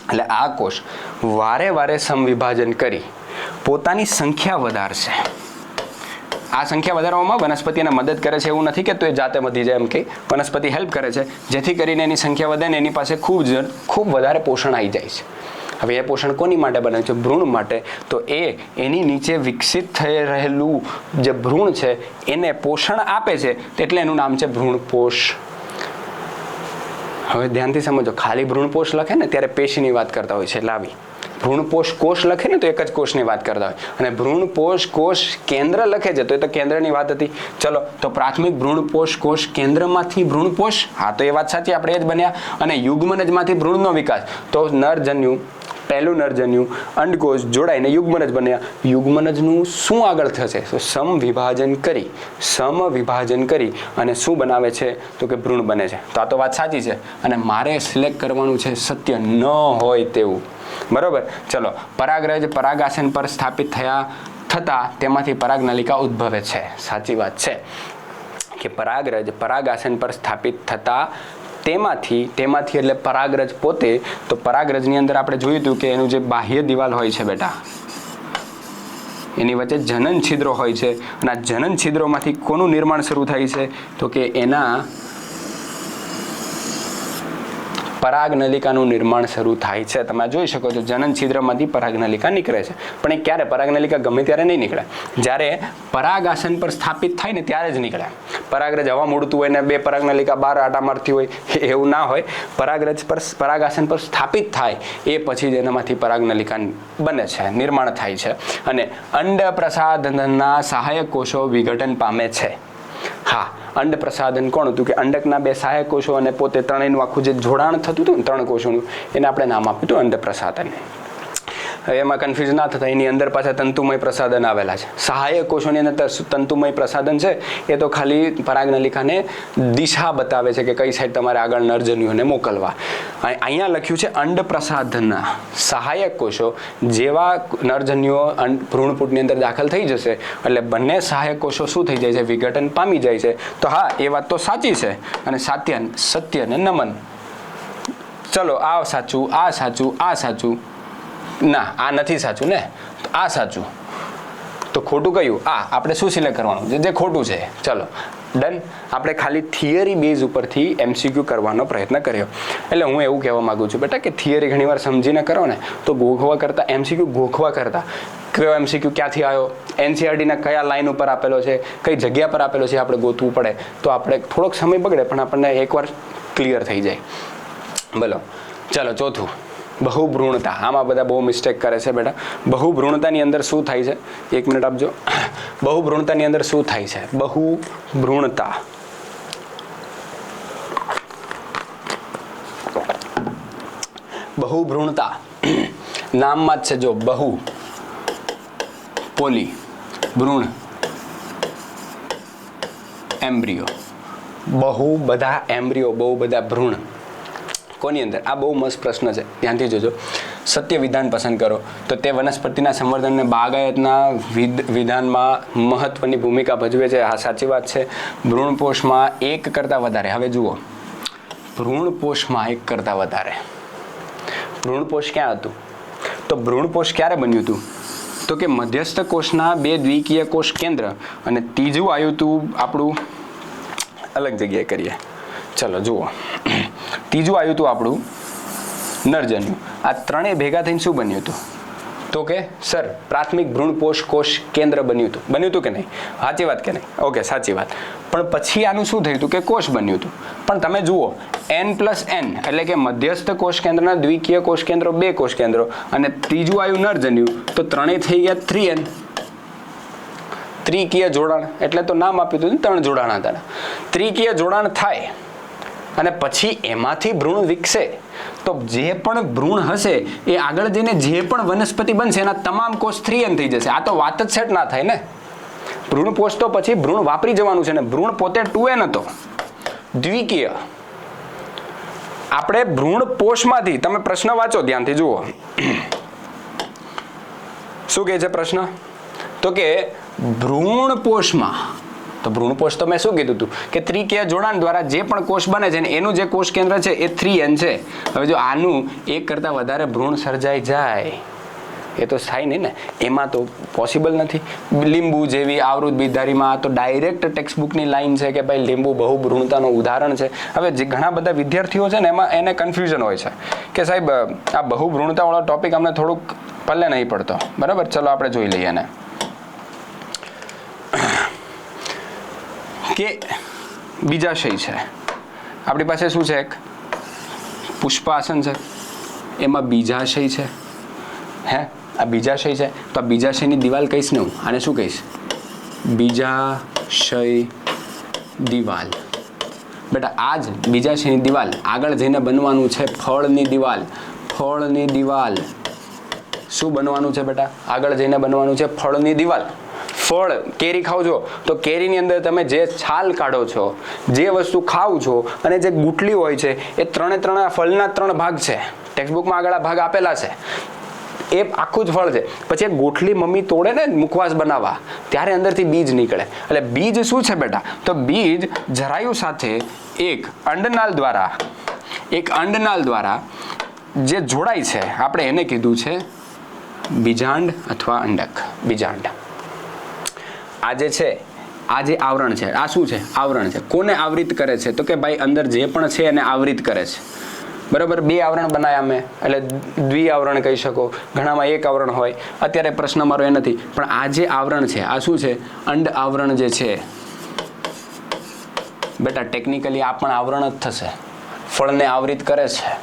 એટલે આ કોષ વારે વારે સમવિભાજન કરી પોતાની સંખ્યા વધારશે. આ સંખ્યા વધારવામાં વનસ્પતિ એને મદદ કરે છે એવું નથી કે તો એ જાતે વધી જાય, એમ કે વનસ્પતિ હેલ્પ કરે છે જેથી કરીને એની સંખ્યા વધે ને એની પાસે ખૂબ વધારે પોષણ આવી જાય છે. હવે એ પોષણ કોની માટે બને છે? ભ્રૂણ માટે. તો એની નીચે વિકસિત થઈ રહેલું જે ભ્રૂણ છે એને પોષણ આપે છે, એટલે એનું નામ છે ભ્રૂણપોષ. હવે ધ્યાનથી સમજો, ખાલી ભ્રૂણપોષ લખે ને ત્યારે પેશીની વાત કરતા હોય છે, એટલે આવી ભ્રૂણપોષ કોષ લખે ને તો એક જ કોષની વાત કરતા હોય, અને ભ્રૂણપોષ કોષ કેન્દ્ર લખે છે તો એ તો કેન્દ્રની વાત હતી. ચલો, તો પ્રાથમિક ભ્રૂણપોષ કોષ કેન્દ્રમાંથી ભ્રૂણપોષ, હા તો એ વાત સાચી, આપણે એ જ બન્યા. અને યુગ્મનજમાંથી ભ્રૂણનો વિકાસ, તો નરજન્યુ, પહેલું નરજન્યુ, અંડકોષ જોડાઈને યુગ્મનજ બન્યા. યુગ્મનજનું શું આગળ થશે? તો સમવિભાજન કરી અને શું બનાવે છે? તો કે ભ્રૂણ બને છે. તો આ તો વાત સાચી છે, અને મારે સિલેક્ટ કરવાનું છે સત્ય ન હોય તેવું. બરોબર. ચલો, પરાગરજ પરાગાસન પર સ્થાપિત થતા તેમાંથી પરાગનલિકા ઉદ્ભવે છે. સાચી વાત છે કે પરાગરજ પરાગાસન પર સ્થાપિત થતા તેમાંથી એટલે પરાગરજ પોતે. તો પરાગરજની અંદર આપણે જોયું હતું કે એનું જે બાહ્ય દિવાલ હોય છે બેટા, એની વચ્ચે જનન છિદ્રો હોય છે, અને આ જનન છિદ્રોમાંથી કોનું નિર્માણ શરૂ થાય છે? તો કે એના પરાગનલિકાનું નિર્માણ શરૂ થાય છે. તમે જોઈ શકો છો જનન છિદ્રમાંથી પરાગનલિકા નીકળે છે. પણ એ ક્યારે? પરાગનલિકા ગમે ત્યારે નહીં નીકળે, જ્યારે પરાગાસન પર સ્થાપિત થાય ને ત્યારે જ નીકળે. પરાગરજ હવા મૂડતું હોય ને બે પરાગનલિકા બહાર આટા મારતી હોય એવું ના હોય. પરાગરજ પર પરાગાસન પર સ્થાપિત થાય એ પછી જ એનામાંથી પરાગનલિકા બને છે, નિર્માણ થાય છે. અને અંડ પ્રસાધનના સહાયક કોષો વિઘટન પામે છે. હા, અંડ પ્રસાધન કોણ હતું? કે અંડકના બે સહાયક કોષો અને પોતે ત્રણેયનું આખું જે જોડાણ થતું હતું ને 3 કોષોનું, એને આપણે નામ આપ્યું હતું અંડ પ્રસાધન. એમાં કન્ફ્યુઝ ના થતા, એની અંદર પાછા તંતુમય પ્રસાધન આવેલા છે. સહાયક કોષોની અંદર તંતુમય પ્રસાધન છે એ તો ખાલી પરાગનલિકાને દિશા બતાવે છે કે કઈ સાઈડ તમારે આગળ નરજન્યુઓને મોકલવા. અહીંયા લખ્યું છે અંડ પ્રસાધનના સહાયક કોષો. જેવા નરજન્યુઓ ભ્રૂણપૂટની અંદર દાખલ થઈ જશે એટલે બંને સહાયક કોષો શું થઈ જાય છે? વિઘટન પામી જાય છે. તો હા, એ વાત તો સાચી છે, અને સત્ય ને નમન. ચલો, આ સાચું, આ સાચું, આ સાચું. ના, આ નથી સાચું ને, આ સાચું. તો ખોટું કયું? આ. આપણે શું સિલેક્ટ કરવાનું? જે ખોટું છે. ચલો, ડન. આપણે ખાલી થિયરી બેઝ ઉપરથી MCQ કરવાનો પ્રયત્ન કર્યો. એટલે હું એવું કહેવા માંગુ છું બેટા કે થિયરી ઘણીવાર સમજીને કરો ને તો ગોખવા કરતાં MCQ ગોખવા કરતાં કયો MCQ ક્યાંથી આવ્યો, NCERTના કયા લાઈન ઉપર આપેલો છે, કઈ જગ્યા પર આપેલો છે, આપણે ગોતવું પડે. તો આપણે થોડોક સમય બગડે પણ આપણને એકવાર ક્લિયર થઈ જાય. બોલો, ચલો ચોથું, બહુભ્રૂણતા. આમાં બધા બહુ મિસ્ટેક કરે છે બેટા. બહુભ્રૂણતાની અંદર શું થાય છે? 1 મિનિટ આપજો. બહુભ્રૂણતાની અંદર શું થાય છે? બહુભ્રૂણતા નામમાં જ છે. જો બહુ, પોલી, ભ્રૂણ, એમ્બ્રિયો. બહુ બધા એમ્બ્રિયો, બહુ બધા ભ્રૂણ કોની અંદર? આ બહુ મસ્ત પ્રશ્ન છે, ધ્યાનથી જોજો. સત્ય વિધાન પસંદ કરો તો તે વનસ્પતિના સંવર્ધન અને બાગાયતના વિધાનમાં મહત્વની ભૂમિકા ભજવે છે. આ સાચી વાત છે. ભ્રૂણપોષમાં 1 કરતાં વધારે. હવે જુઓ, ભ્રૂણપોષમાં 1 કરતાં વધારે. ભ્રૂણપોષ ક્યાં હતું? તો ભ્રૂણપોષ ક્યારે બન્યું હતું? તો કે મધ્યસ્થ કોષના 2 દ્વિકીય કોષ કેન્દ્ર, અને ત્રીજું આવ્યું હતું આપણું, અલગ જગ્યાએ કરીએ. ચલો જુઓ, ત્રીજું આવ્યું હતું આપણું નરજન્યુ. આ ત્રણેય ભેગા થઈને શું બન્યું હતું? તો કે સર પ્રાથમિક ભ્રૂણપોષ કોષ કેન્દ્ર બન્યું હતું કે નહીં? સાચી વાત કે નહીં? ઓકે, સાચી વાત. પણ પછી આનું શું થયું હતું કે કોષ બન્યું હતું. પણ તમે જુઓ, N+N એટલે કે મધ્યસ્થ કોષ કેન્દ્રના દ્વિકીય કોષ કેન્દ્રો 2 કોષ કેન્દ્રો, અને ત્રીજું આવ્યું નરજન્યુ, તો ત્રણેય થઈ ગયા 3N. ત્રિકીય જોડાણ એટલે તો નામ આપ્યું હતું 3 જોડાણ હતા. ત્રિકીય જોડાણ થાય અને પછી એમાંથી ભ્રૂણ વિકસે તો જે પણ ભ્રૂણ હશે એ આગળ જઈને જે પણ વનસ્પતિ બનશે એના તમામ કોષ 3N થઈ જશે. આ તો વાત જ સેટ ના થાય ને. ભ્રૂણપોષ તો પછી ભ્રૂણ વાપરી જવાનું છે ને. ભ્રૂણ પોતે 2N હતો, દ્વિકીય. આપણે ભ્રૂણપોષમાંથી, તમે પ્રશ્ન વાંચો ધ્યાનથી જુઓ શું કહે છે પ્રશ્ન? તો કે ભ્રૂણપોષમાં તો ભ્રૂણપોષ તો મેં શું કીધું હતું કે ત્રિકીય જોડાણ દ્વારા જે પણ કોષ બને છે ને એનું જે કોષ કેન્દ્ર છે એ 3n છે. હવે જો આનું એક કરતાં વધારે ભ્રૂણ સર્જાઈ જાય એ તો થાય નહીં ને, એમાં તો પોસિબલ નથી. લીંબુ જેવી આવૃત બીજધારીમાં તો ડાયરેક્ટ ટેક્સ્ટબુકની લાઈન છે કે ભાઈ લીંબુ બહુભ્રૂણતાનું ઉદાહરણ છે. હવે જે ઘણા બધા વિદ્યાર્થીઓ છે ને એમાં એને કન્ફ્યુઝન હોય છે કે સાહેબ આ બહુભ્રૂણતાવાળો ટોપિક અમને થોડુંક પલ્લે નહીં પડતો. બરાબર, ચલો આપણે જોઈ લઈએ એને કે બીજાશય છે આપણી પાસે. શું છે? એક પુષ્પાસન છે, એમાં બીજાશય છે. હે, આ બીજાશય છે તો આ બીજાશયની દિવાલ કહીશ ને હું આને શું કહીશ? બીજાશય દિવાલ. બેટા આ જ બીજાશયની દિવાલ આગળ જઈને બનવાનું છે ફળની દિવાલ. ફળની દિવાલ શું બનવાનું છે બેટા? આગળ જઈને બનવાનું છે ફળની દિવાલ. ફળ કેરી ખાવ છો તો કેરીની અંદર તમે જે છાલ કાઢો છો, જે વસ્તુ ખાવ છો અને જે ગુટલી હોય છે એ ત્રણે ફળના 3 ભાગ છે. ટેક્સ્ટબુકમાં આગળ આ ભાગ આપેલા છે. એ આખું જ ફળ છે. પછી એક ગોઠલી મમ્મી તોડે ને મુખવાસ બનાવવા ત્યારે અંદરથી બીજ નીકળે. એટલે બીજ શું છે બેટા? તો બીજ જરાયુ સાથે એક અંડનાળ દ્વારા જે જોડાય છે આપણે એને કીધું છે બીજાંડ અથવા અંડક. બીજાંડ. આ જે છે આ જે આવરણ છે આ શું છે? આવરણ છે. કોને આવરિત કરે છે? તો કે ભાઈ અંદર જે પણ છે એને આવરિત કરે છે. બરાબર, 2 આવરણ બનાવ્યા મેં એટલે દ્વિઆવરણ કહી શકો, ઘણામાં 1 આવરણ હોય. અત્યારે પ્રશ્ન મારો એ નથી, પણ આ જે આવરણ છે આ શું છે? અંડ આવરણ જે છે બેટા ટેકનિકલી આ પણ આવરણ જ થશે, ફળને આવરિત કરે છે.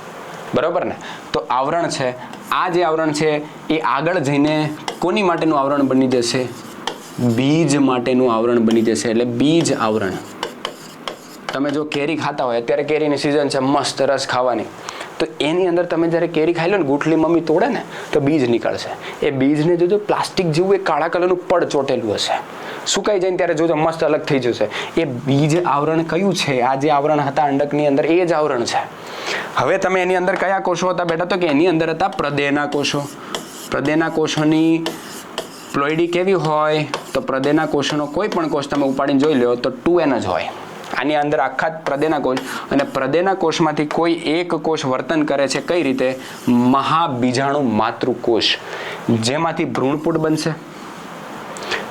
બરાબર ને? તો આવરણ છે. આ જે આવરણ છે એ આગળ જઈને કોની માટેનું આવરણ બની જશે? બીજ માટેનું આવરણ બની જશે. એટલે બીજ આવરણ. તમે જો કેરી ખાતા હોય, અત્યારે કેરીની સિઝન છે, મસ્ત રસ ખાવાની, તો એની અંદર તમે જ્યારે કેરી ખાઈ લો ને ગુઠલી મમ્મી તોડે ને તો બીજ નીકળશે. એ બીજને જોજો પ્લાસ્ટિક જેવું એક કાળા કલરનું પડ ચોટેલું હશે, સુકાઈ જાય ને ત્યારે જોજો મસ્ત અલગ થઈ જશે. એ બીજ આવરણ કયું છે? આ જે આવરણ હતા અંડકની અંદર એ જ આવરણ છે. હવે તમે એની અંદર કયા કોષો હતા બેટા? તો કે એની અંદર હતા પ્રદેના કોષો. પ્રદેના કોષોની પ્લોઇડી કેવી હોય? તો પ્રદેના કોષોનો કોઈ પણ કોષ તમે ઉપાડીને જોઈ લો તો 2n જ હોય. આની અંદર આખા પ્રદેના કોષ, અને પ્રદેના કોષમાંથી કોઈ એક કોષ વર્તન કરે છે કઈ રીતે? મહાબીજાણુ માતૃકોષ, જેમાંથી ભ્રૂણપૂટ બનશે.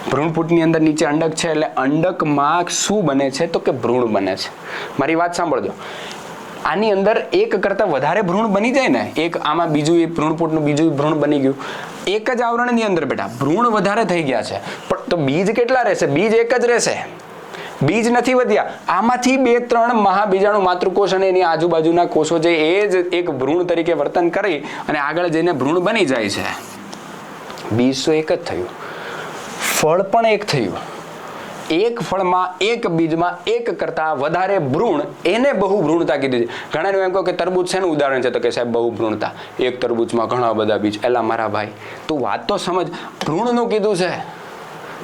ભ્રૂણપૂટની અંદર નીચે અંડક છે એટલે અંડકમાં શું બને છે? તો કે ભ્રૂણ બને છે. મારી વાત સાંભળજો, આની અંદર એક કરતાં વધારે ભ્રૂણ બની જાય ને, એક આમાં બીજું ભ્રૂણપૂટનું બીજું ભ્રૂણ બની ગયું, એક જ આવરણની અંદર બેટા ભ્રૂણ વધારે થઈ ગયા છે, પણ તો બીજ કેટલા રહેશે? બીજ એક જ રહેશે, બીજ નથી વધ્યા. આમાંથી 2-3 મહાબીજાણુ માતૃકોષ અને એની આજુબાજુના કોષો છે એ જ એક ભ્રૂણ તરીકે વર્તન કરી અને આગળ જઈને ભ્રૂણ બની જાય છે. બીજ તો એક જ થયું, ફળ પણ એક થયું. એક ફળમાં એક બીજમાં એક કરતાં વધારે ભ્રૂણ, એને બહુભ્રૂણતા કીધી છે. ઘણાને એમ કહો કે તરબૂચ શેનું ઉદાહરણ છે? તો કે સાહેબ બહુભ્રૂણતા, એક તરબૂચમાં ઘણા બધા બીજ. એલા મારા ભાઈ તું વાત તો સમજ, ભ્રૂણનું કીધું છે.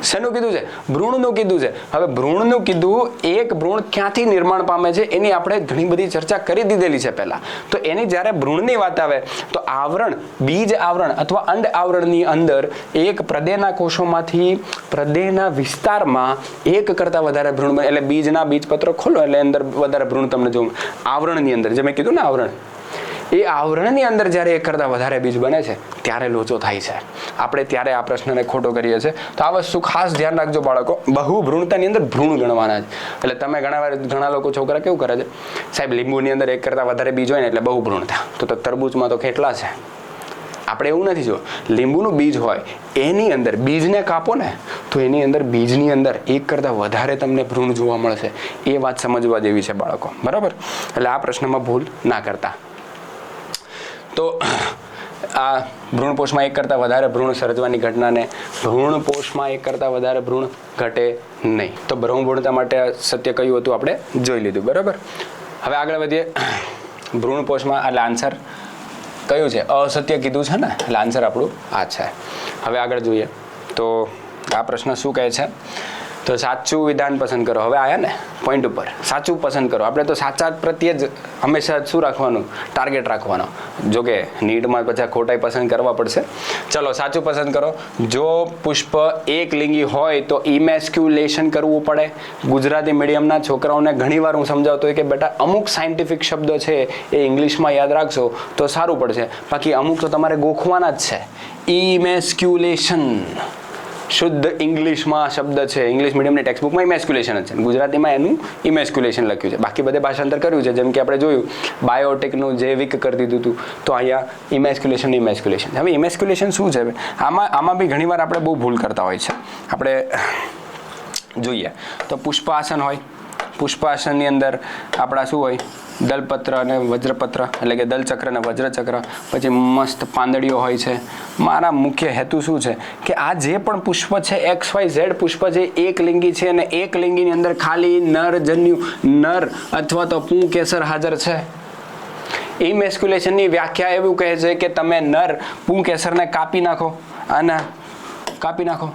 શેનું કીધું છે? ભ્રૂણનું કીધું છે. હવે ભ્રૂણનું કીધું, એક ભ્રૂણ ક્યાંથી નિર્માણ પામે છે એની આપણે ઘણી બધી ચર્ચા કરી દીધેલી છે પહેલા. તો એની જ્યારે ભ્રૂણની વાત આવે તો આવરણ, બીજ આવરણ અથવા અંડ આવરણની અંદર એક પ્રદેના કોષોમાંથી પ્રદેના વિસ્તારમાં એક કરતાં વધારે ભ્રૂણ બને. એટલે બીજના બીજપત્રો ખોલો એટલે અંદર વધારે ભ્રૂણ તમને જોવું. આવરણની અંદર જે મેં કીધું ને આવરણ, એ આવરણની અંદર જ્યારે એક કરતાં વધારે બીજ બને છે ત્યારે લોચો થાય છે. આપણે ત્યારે આ પ્રશ્નને ખોટો કરીએ છીએ. તો આ વસ્તુ ખાસ ધ્યાન રાખજો બાળકો. બહુભ્રૂણતાની અંદર ભ્રૂણ ગણવાના છે. એટલે તમે ઘણા લોકો છોકરા કેવું કરે છે? સાહેબ લીંબુની અંદર એક કરતાં વધારે બીજ હોય ને એટલે બહુભ્રૂણતા, તો તરબૂચમાં તો કેટલા છે? આપણે એવું નથી. જો લીંબુનું બીજ હોય એની અંદર બીજને કાપો ને તો એની અંદર બીજની અંદર એક કરતાં વધારે તમને ભ્રૂણ જોવા મળશે. એ વાત સમજવા જેવી છે બાળકો. બરાબર? એટલે આ પ્રશ્નમાં ભૂલ ના કરતા. તો આ ભ્રૂણપોષમાં એક કરતાં વધારે ભ્રૂણ સર્જવાની ઘટનાને ભ્રૂણપોષમાં એક કરતાં વધારે ભ્રૂણ ઘટે નહીં. તો બહુભ્રૂણતા માટે સત્ય કયું હતું આપણે જોઈ લીધું. બરાબર? હવે આગળ વધીએ. ભ્રૂણપોષમાં એટલે આન્સર કયું છે? અસત્ય કીધું છે ને, એટલે આન્સર આપણું આ છે. હવે આગળ જોઈએ તો આ પ્રશ્ન શું કહે છે? તો સાચું વિધાન પસંદ કરો. હવે આયા ને પોઈન્ટ ઉપર, સાચું પસંદ કરો. આપણે તો સાચા પ્રત્યે જ હંમેશા શું રાખવાનું, ટાર્ગેટ રાખવાનો. જો કે નીડમાં પછી ખોટાઈ પસંદ કરવા પડશે. ચલો સાચું પસંદ કરો. જો પુષ્પ એક લિંગી હોય તો ઇમેસ્ક્યુલેશન કરવું પડે. ગુજરાતી મીડિયમના છોકરાઓને ઘણીવાર હું સમજાવતો હોય કે બેટા અમુક સાયન્ટિફિક શબ્દો છે એ ઇંગ્લિશમાં યાદ રાખશો તો સારું પડશે, બાકી અમુક તો તમારે ગોખવાના જ છે. ઇમેસ્ક્યુલેશન શુદ્ધ ઇંગ્લિશમાં શબ્દ છે, ઇંગ્લિશ મીડિયમની ટેક્સ્ટબુકમાં ઇમેસ્ક્યુલેશન જ છે, ગુજરાતીમાં એનું ઇમેસ્ક્યુલેશન લખ્યું છે. બાકી બધે ભાષાંતર કર્યું છે, જેમ કે આપણે જોયું બાયોટેકનું જૈવિક કરી દીધું હતું, તો અહીંયા ઇમેસ્ક્યુલેશન. હવે ઇમેસ્ક્યુલેશન શું છે? આમાં બી ઘણીવાર આપણે બહુ ભૂલ કરતા હોય છે. આપણે જોઈએ તો પુષ્પાસન હોય, પુષ્પાસનની અંદર આપણા શું હોય, દલપત્ર અને વજ્રપત્ર, એટલે કે દલચક્ર અને વજ્રચક્ર, પછી મસ્ત પાંદડીઓ હોય છે. મારા મુખ્ય હેતુ શું છે કે આ જે પણ પુષ્પ છે XYZ પુષ્પ છે એક લિંગી છે, અને એક લિંગીની અંદર ખાલી નર અથવા તો પુંકેસર હાજર છે. ઇમેસ્ક્યુલેશનની વ્યાખ્યા એવું કહે છે કે તમે નર પુંકેસરને કાપી નાખો, આને કાપી નાખો.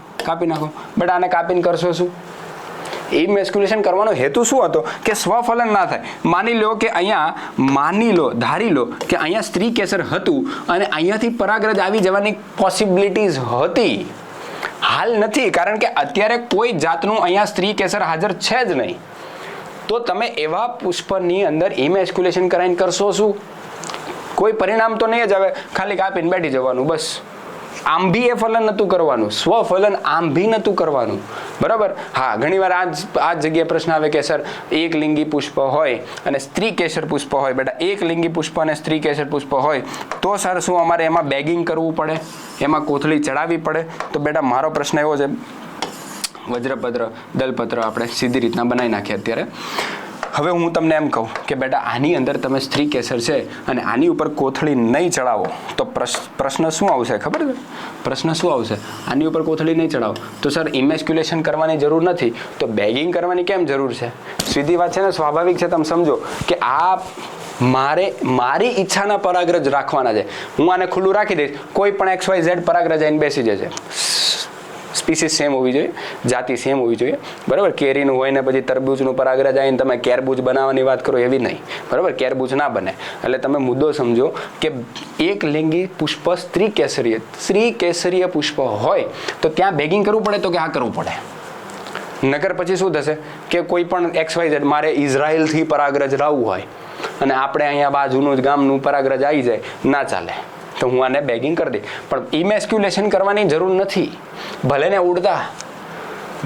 બટ આને કાપીને કરશો શું? ઇમેસ્ક્યુલેશન કરવાનો હેતુ શું હતો કે સ્વફલન ના થાય. ધારી લો કે અહીંયા સ્ત્રી કેસર હતું અને અહીંયાથી પરાગરજ આવી જવાની પોસિબિલિટીઝ હતી. હાલ નથી, કારણ કે અત્યારે કોઈ જાતનું અહીંયા સ્ત્રી કેસર હાજર છે જ નહીં. તો તમે એવા પુષ્પની અંદર ઇમેસ્ક્યુલેશન કરાઈને કરશો શું? કોઈ પરિણામ તો નહીં જ આવે, ખાલી કાપીને બેઠી જવાનું બસ. આમ ભી એ ફલન નહોતું કરવાનું, સ્વફલન આમ ભી નહોતું કરવાનું. બરાબર? હા, ઘણીવાર આ જગ્યાએ પ્રશ્ન આવે કે સર એક લિંગી પુષ્પ હોય અને સ્ત્રી કેસર પુષ્પ હોય. બેટા એક લિંગી પુષ્પ અને સ્ત્રી કેસર પુષ્પ હોય તો સર શું અમારે એમાં બેગિંગ કરવું પડે, એમાં કોથળી ચડાવવી પડે? તો બેટા મારો પ્રશ્ન એવો છે, વજ્રપત્ર દલપત્ર આપણે સીધી રીતના બનાવી નાખીએ અત્યારે. હવે હું તમને એમ કહું કે બેટા આની અંદર તમે સ્ત્રી કેસર છે અને આની ઉપર કોથળી નહીં ચડાવો તો પ્રશ્ન શું આવશે ખબર છે? પ્રશ્ન શું આવશે? આની ઉપર કોથળી નહીં ચડાવો તો સર ઇમેસ્ક્યુલેશન કરવાની જરૂર નથી, તો બેગિંગ કરવાની કેમ જરૂર છે? સીધી વાત છે ને, સ્વાભાવિક છે. તમે સમજો કે આ મારી ઈચ્છાના પરાગરજ રાખવાના છે. હું આને ખુલ્લું રાખી દઈશ, કોઈ પણ XYZ પરાગરજ આવીને બેસી જશે. સ્પીસીસ સેમ હોવી જોઈએ, જાતિ સેમ હોવી જોઈએ. બરાબર? કેરીનું હોય ને પછી તરબૂચનું પરાગરજ આવીને તમે કેરબૂચ બનાવવાની વાત કરો એવી નહીં. બરાબર? કેરબૂચ ના બને. એટલે તમે મુદ્દો સમજો કે એક લિંગી પુષ્પ સ્ત્રી કેસરીય પુષ્પ હોય તો ત્યાં બેગિંગ કરવું પડે તો કે આ કરવું પડે. નકર પછી શું થશે કે કોઈ પણ XYZ મારે ઇઝરાયલથી પરાગરજ લાવવું હોય અને આપણે અહીંયા બાજુનું જ ગામનું પરાગરજ આવી જાય, ના ચાલે. તો હું આને બેગિંગ કરી દઈ, પણ ઇમેસ્ક્યુલેશન કરવાની જરૂર નથી. ભલે ને ઉડતા,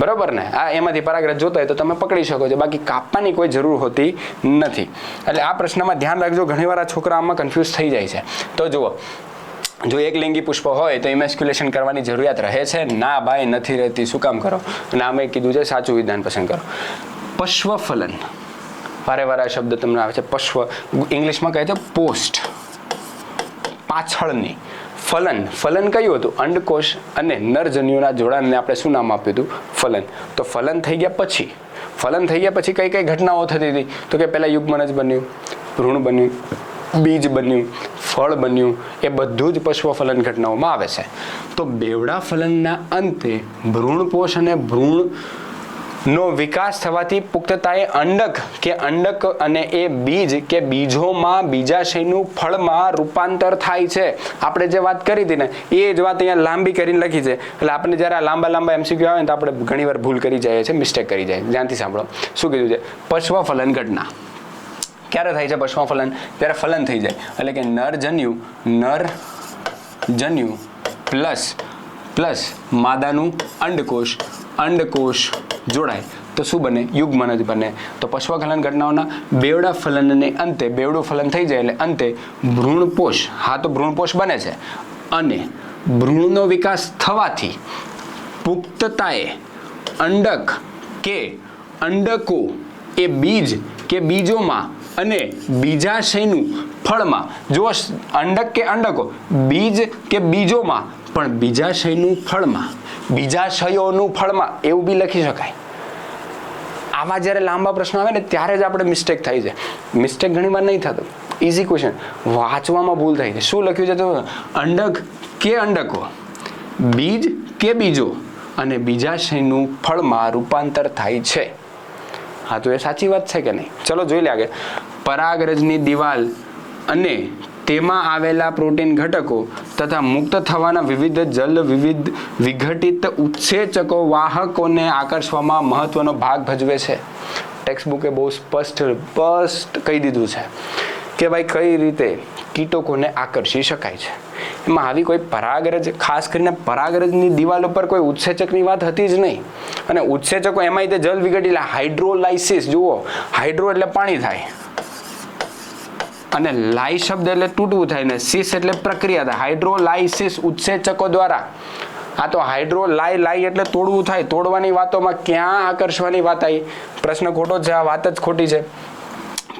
બરાબર ને, આ એમાંથી પરાગરજ જોતો હોય તો તમે પકડી શકો છો, બાકી કાપવાની કોઈ જરૂર હોતી નથી. એટલે આ પ્રશ્નમાં ધ્યાન રાખજો. ઘણીવાર આ છોકરા આમાં કન્ફ્યુઝ થઈ જાય છે. તો જુઓ, જો એક લિંગી પુષ્પ હોય તો ઇમેસ્ક્યુલેશન કરવાની જરૂરિયાત રહે છે? ના ભાઈ, નથી રહેતી. શું કામ કરો? અને આમે કીધું છે સાચું વિધાન પસંદ કરો. પશ્વફલન, વારે આ શબ્દ તમને આવે છે. પશ્વ ઇંગ્લિશમાં કહે છે પોસ્ટ, પાછળની. ફલન કયું હતું? અંડકોષ અને નરજન્યુના જોડાણને આપણે શું નામ આપ્યું હતું? ફલન. તો ફલન થઈ ગયા પછી કઈ કઈ ઘટનાઓ થતી હતી? તો કે પહેલા યુગ્મનજ બન્યું, ભ્રૂણ બન્યું, બીજ બન્યું, ફળ બન્યું. એ બધું જ પશ્વફલન ઘટનાઓમાં આવે છે. તો બેવડા ફલનના અંતે ભ્રૂણપોષ અને ભ્રૂણનો વિકાસ થવાથી પુખ્તતાએ અંડક અને એ બીજ કે બીજોમાં બીજાશયનું ફળમાં રૂપાંતર થાય છે. આપણે જે વાત કરી હતી ને એ જ વાત અહીંયા લાંબી કરીને લખી છે. એટલે આપણે જ્યારે આ લાંબા MCQ આવે ને તો આપણે ઘણીવાર ભૂલ કરી જાય છે, મિસ્ટેક કરી જાય. ધ્યાનથી સાંભળો શું કીધું છે. પશ્વફલન ઘટના ક્યારે થાય છે? પશ્વફલન ત્યારે ફલન થઈ જાય, એટલે કે નરજન્યુ પ્લસ માદાનું અંડકોષ જોડાય તો શું બને? યુગ્મનજ બને. તો પશ્વફલન ઘટનાઓના બેવડા ફલનને અંતે, બેવડું ફલન થઈ જાય એટલે અંતે ભ્રૂણપોષ, હા તો ભ્રૂણપોષ બને છે, અને ભ્રૂણનો વિકાસ થવાથી પુખ્તતાએ અંડક કે અંડકો એ બીજ કે બીજોમાં અને બીજાશયનું ફળમાં, જો અંડક કે અંડકો, બીજ કે બીજોમાં, પણ બીજાશયનું ફળમાં, બીજાશયોનું ફળમાં એવું બી લખી શકાય. આવા જ્યારે લાંબા પ્રશ્નો આવે ને ત્યારે જ આપણે મિસ્ટેક થાય છે. મિસ્ટેક ઘણી વાર નહીં થતું, ઇઝી ક્વેશ્ચન, વાંચવામાં ભૂલ થાય છે. શું લખ્યું છે? તો અંડક કે અંડકો, બીજ કે બીજો, અને બીજાશયનું ફળમાં રૂપાંતર થાય છે. હા, તો એ સાચી વાત છે કે નહીં? ચલો જોઈ લે આગળ. પરાગરજની દિવાલ અને તેમાં આવેલા પ્રોટીન ઘટકો તથા મુક્ત થવાના વિવિધ જલ વિઘટિત ઉત્સેચકો વાહકોને આકર્ષવામાં મહત્વનો ભાગ ભજવે છે. ટેક્સ્ટ બુકે બહુ સ્પષ્ટ કહી દીધું છે કે ભાઈ કઈ રીતે કીટકોને આકર્ષી શકાય છે. એમાં આવી કોઈ પરાગરજ, ખાસ કરીને પરાગરજની દિવાલ ઉપર કોઈ ઉત્સેચકની વાત હતી જ નહીં. અને ઉત્સેચકો એમાંય તે જલ વિઘટિત હાઇડ્રોલાઇસિસ, જુઓ, હાઇડ્રો એટલે પાણી થાય અને લાઈ શબ્દ એટલે તૂટવું થાય ને સિસ એટલે પ્રક્રિયા થાય. હાઇડ્રોલાઇસિસ ઉત્સેચકો દ્વારા. આ તો હાઇડ્રો લાઈ એટલે તોડવું થાય. તોડવાની વાતોમાં ક્યાં આકર્ષવાની વાત આવી? પ્રશ્ન ખોટો છે, આ વાત જ ખોટી છે.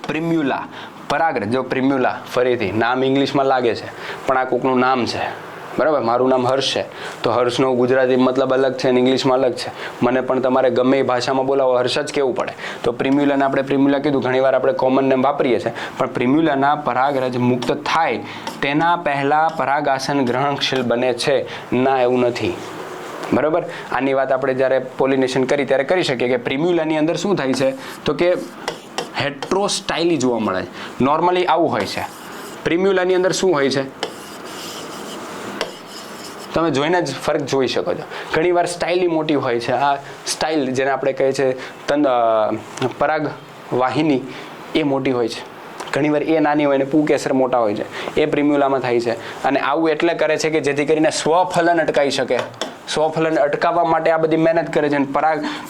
પ્રિમ્યુલા, પરાગરજ. જો પ્રિમ્યુલા, ફરીથી નામ ઇંગ્લિશમાં લાગે છે પણ આ કોકનું નામ છે, બરાબર. મારું નામ હર્ષ છે, તો હર્ષનો ગુજરાતી મતલબ અલગ છે અને ઇંગ્લિશમાં અલગ છે. મને પણ તમારે ગમે એ ભાષામાં બોલાવો હર્ષ જ કહેવું પડે. તો પ્રિમ્યુલાને આપણે પ્રિમ્યુલા કીધું, ઘણીવાર આપણે કોમન નેમ વાપરીએ છીએ, પણ પ્રિમ્યુલાના પરાગરજ મુક્ત થાય તેના પહેલા પરાગાસન ગ્રહણશીલ બને છે? ના, એવું નથી, બરાબર. આની વાત આપણે જ્યારે પોલિનેશન કરી ત્યારે કરી શકીએ કે પ્રિમ્યુલાની અંદર શું થાય છે તો કે હેટ્રોસ્ટાઇલી જોવા મળે છે. નોર્મલી આવું હોય છે. પ્રિમ્યુલાની અંદર શું હોય છે તમે જોઈને જ ફરક જોઈ શકો છો. ઘણીવાર સ્ટાઇલી મોટી હોય છે. આ સ્ટાઇલ જેને આપણે કહીએ છીએ પરાગ વાહિની, એ મોટી હોય છે. ઘણીવાર એ નાની હોય ને પુકેસર મોટા હોય છે. એ પ્રિમ્યુલામાં થાય છે. અને આવું એટલે કરે છે કે જેથી કરીને સ્વફલન અટકાઈ શકે. સ્વફલન અટકાવવા માટે આ બધી મહેનત કરે છે. અને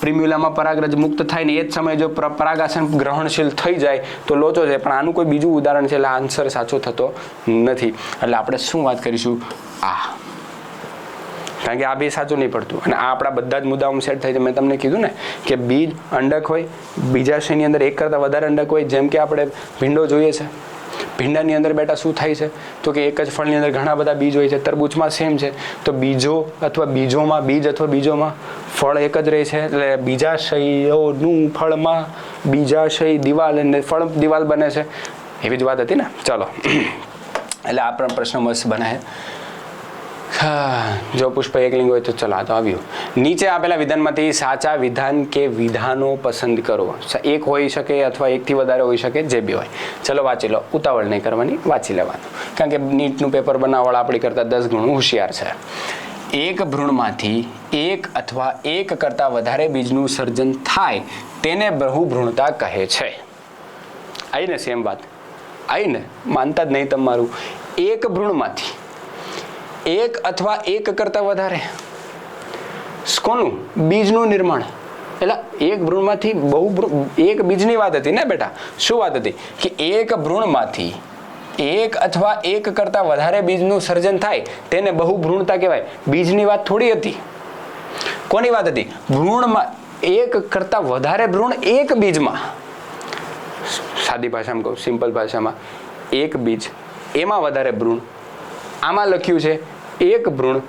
પ્રિમ્યુલામાં પરાગરજ મુક્ત થાય ને એ જ સમયે જો પરાગાસન ગ્રહણશીલ થઈ જાય તો લોચો છે. પણ આનું કોઈ બીજું ઉદાહરણ છે એટલે આન્સર સાચો થતો નથી. એટલે આપણે શું વાત કરીશું? કારણ કે આ બી સાચું નહીં પડતું. અને આ આપણા બધા જ મુદ્દાઓ સેટ થાય છે. મેં તમને કીધું ને કે બીજ અંડક હોય, બીજાશયની અંદર એક કરતાં વધારે અંડક હોય. જેમ કે આપણે ભીંડો જોઈએ છે, ભીંડાની અંદર બેટા શું થાય છે તો કે એક જ ફળની અંદર ઘણા બધા બીજ હોય છે. તરબૂચમાં સેમ છે. તો બીજો અથવા બીજોમાં, બીજ અથવા બીજોમાં ફળ એક જ રહે છે. એટલે બીજાશયોનું ફળમાં બીજાશય દિવાલ અને ફળ દિવાલ બને છે. એવી જ વાત હતી ને. ચાલો, એટલે આ પણ પ્રશ્ન મસ્ત બનાવે. જો પુષ્પ એકલિંગ હોય તો ચલો, આ તો આવ્યું. નીચે આપેલા વિધાનમાંથી સાચા વિધાન કે વિધાનો પસંદ કરો. એક હોઈ શકે અથવા એકથી વધારે હોઈ શકે, જે બી હોય. ચલો વાંચી લો, ઉતાવળ નહીં કરવાની, વાંચી લેવાનું. કારણ કે નીટનું પેપર બનાવવાળા આપણી કરતાં 10 ગણું હોશિયાર છે. એક ભ્રૂણમાંથી એક અથવા એક કરતાં વધારે બીજનું સર્જન થાય તેને બહુભ્રૂણતા કહે છે. આવી ને સેમ વાત? આવી ને? માનતા જ નહીં તમારું. એક ભ્રૂણમાંથી એક અથવા એક કરતાં વધારે કોનું બીજનું નિર્માણ. એટલે એક ભ્રૂણમાંથી એક બીજની વાત હતી ને બેટા. શું વાત હતી? કે એક ભ્રૂણમાંથી એક અથવા એક કરતાં વધારે બીજનું સર્જન થાય તેને બહુભ્રૂણતા કહેવાય. બીજની વાત થોડી હતી. કોની વાત હતી? ભ્રૂણમાં એક કરતાં વધારે ભ્રૂણ એક બીજમાં. સાદી ભાષામાં કહું, સિમ્પલ ભાષામાં, એક બીજ એમાં વધારે ભ્રૂણ. આમાં લખ્યું છે એક ભ્રૂણ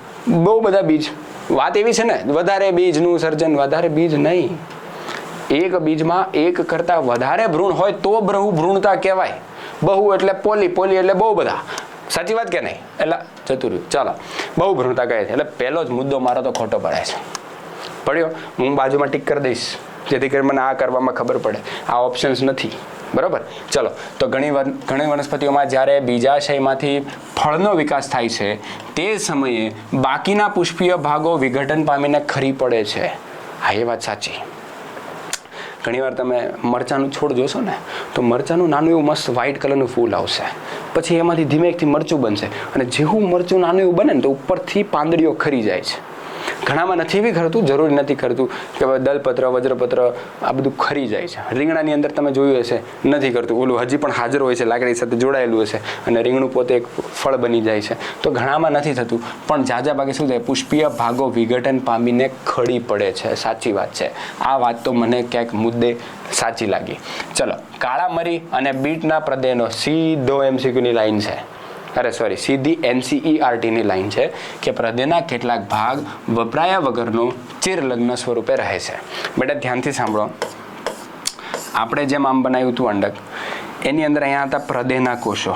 બહુ બધા બીજ. વાત એવી છે ને, વધારે બીજનું સર્જન. વધારે બીજ નહીં, એક બીજમાં એક કરતાં વધારે ભ્રૂણ હોય તો બહુભ્રૂણતા કહેવાય. બહુ એટલે પોલી, પોલી એટલે બહુ બધા. સાચી વાત કે નહીં? એટલે જતું રહ્યું. ચાલો, બહુભ્રૂણતા કહે છે. એટલે પહેલો જ મુદ્દો મારો તો ખોટો પડે છે. પડ્યો? હું બાજુમાં ટીક કરી દઈશ જેથી કરી મને આ કરવામાં ખબર પડે. આ ઓપ્શન્સ નથી, બરાબર. ચલો, તો ઘણી વનસ્પતિઓમાં જ્યારે બીજાશયમાંથી ફળનો વિકાસ થાય છે તે સમયે બાકીના પુષ્પીય ભાગો વિઘટન પામીને ખરી પડે છે. હા, એ વાત સાચી. ઘણીવાર તમે મરચાંનું છોડ જોશો ને તો મરચાંનું નાનું એવું મસ્ત વ્હાઇટ કલરનું ફૂલ આવશે. પછી એમાંથી ધીમે એકથી મરચું બનશે. અને જેવું મરચું નાનું એવું બને ને તો ઉપરથી પાંદડીઓ ખરી જાય છે. ઘણામાં નથી બી ખરતું, જરૂરી નથી ખરતું કે દલપત્ર, વજ્રપત્ર આ બધું ખરી જાય છે. રીંગણાની અંદર તમે જોયું હશે નથી કરતું. ઓલું હજી પણ હાજર હોય છે, લાકડી સાથે જોડાયેલું હશે અને રીંગણું પોતે એક ફળ બની જાય છે. તો ઘણામાં નથી થતું, પણ ઝાઝા ભાગે શું થાય? પુષ્પીય ભાગો વિઘટન પામીને ખરી પડે છે. સાચી વાત છે. આ વાત તો મને ક્યાંક મુદ્દે સાચી લાગી. ચલો, કાળા મરી અને બીટના પ્રદેનો સીધો MCQની લાઈન છે. સીધી NCERTની લાઈન છે કે પ્રદેના કેટલાક ભાગ વપરાયા વગરનો ચિરલગ્ન સ્વરૂપે રહે છે. બેટા ધ્યાનથી સાંભળો. આપણે જેમ આમ બનાવ્યું હતું અંડક, એની અંદર અહીંયા હતા પ્રદેના કોષો.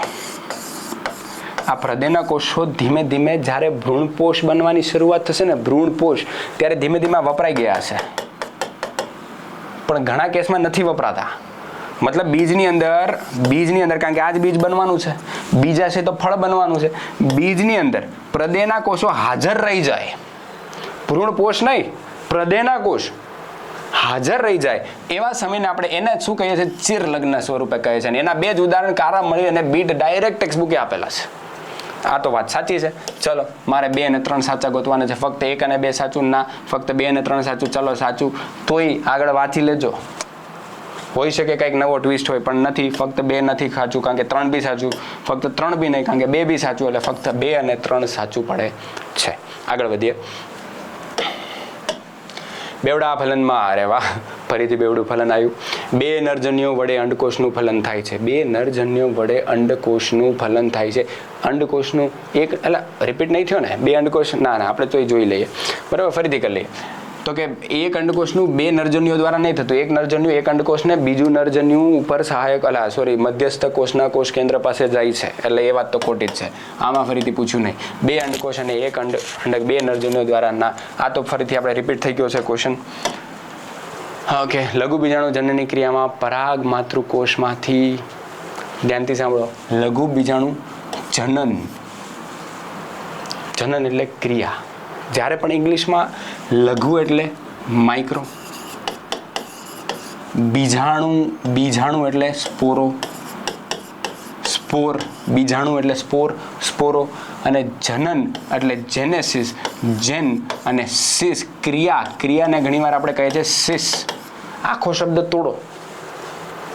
આ પ્રદેના કોષો ધીમે ધીમે જ્યારે ભ્રૂણપોષ બનવાની શરૂઆત થશે ને, ભ્રૂણપોષ, ત્યારે ધીમે ધીમે વપરાઈ ગયા હશે, પણ ઘણા કેસમાં નથી વપરાતા. મતલબ બીજની અંદર કારણ કે આ જ બીજ બનવાનું છે, બીજા છે તો ફળ બનવાનું છે, બીજની અંદર પ્રદેના કોષો હાજર રહી જાય, ભ્રૂણપોષ નહીં, પ્રદેના કોષ હાજર રહી જાય એવા સમયને આપણે એને શું કહીએ છીએ? ચિર લગ્ન સ્વરૂપે કહે છે. એના બે જ ઉદાહરણ કારા મળી અને બીટ ડાયરેક્ટ ટેક્સ્ટબુકે આપેલા છે. આ તો વાત સાચી છે. ચલો, મારે 2 અને 3 સાચા ગોતવાના છે. ફક્ત 1 અને 2 સાચું ના, ફક્ત 2 અને 3 સાચું. ચલો સાચું, તોય આગળ વાંચી લેજો. હોઈ શકે કંઈક નવો ટ્વિસ્ટ હોય, પણ નથી. ફક્ત 2 નથી સાચું કારણ કે 3 બી સાચું, ફક્ત 3 બી નહીં કારણ કે 2 બી સાચું, એટલે ફક્ત 2 અને 3 સાચું પડે છે. આગળ વધીએ. બેવડા ફલનમાં, અરે વાહ, ફરીથી બેવડું ફલન આવ્યું. 2 નરજન્યો વડે અંડકોષનું ફલન થાય છે. 2 નરજન્યો વડે અંડકોષનું ફલન થાય છે. અંડકોષનું એક, એટલે રિપીટ નહીં થયો ને? 2 અંડકોષ, ના આપણે તો એ જોઈ લઈએ. બરાબર, ફરીથી કરી લઈએ. તો કે એક અંડકોષનું 2 નરજન્યો દ્વારા નહીં થતું. એક નરજન્યુ એક અંડકોષને બીજું નરજન્યુ ઉપર સહાયક, મધ્યસ્થ કોષના કોષ કેન્દ્ર પાસે જાય છે, એટલે એ વાત તો ખોટી જ છે. આમાં ફરીથી પૂછ્યું નહીં. 2 અંડકોષ અને એક અંડક 2 નરજન્યો દ્વારા ના. આ તો ફરીથી આપણે રિપીટ થઈ ગયો છે ક્વેશ્ચન. ઓકે, લઘુ બીજાણુ જનનની ક્રિયામાં પરાગ માતૃકોષમાંથી, ધ્યાનથી સાંભળો, લઘુ બીજાણુ જનન, જનન એટલે ક્રિયા. જ્યારે પણ ઇંગ્લિશમાં લઘુ એટલે માઇક્રો, બીજાણુ એટલે સ્પોરો, સ્પોર, બીજાણુ એટલે સ્પોર, સ્પોરો, અને જનન એટલે જેનેસિસ, જેન, અને સિસ ક્રિયાને ઘણીવાર આપણે કહીએ છીએ સિસ. આખો શબ્દ તોડો.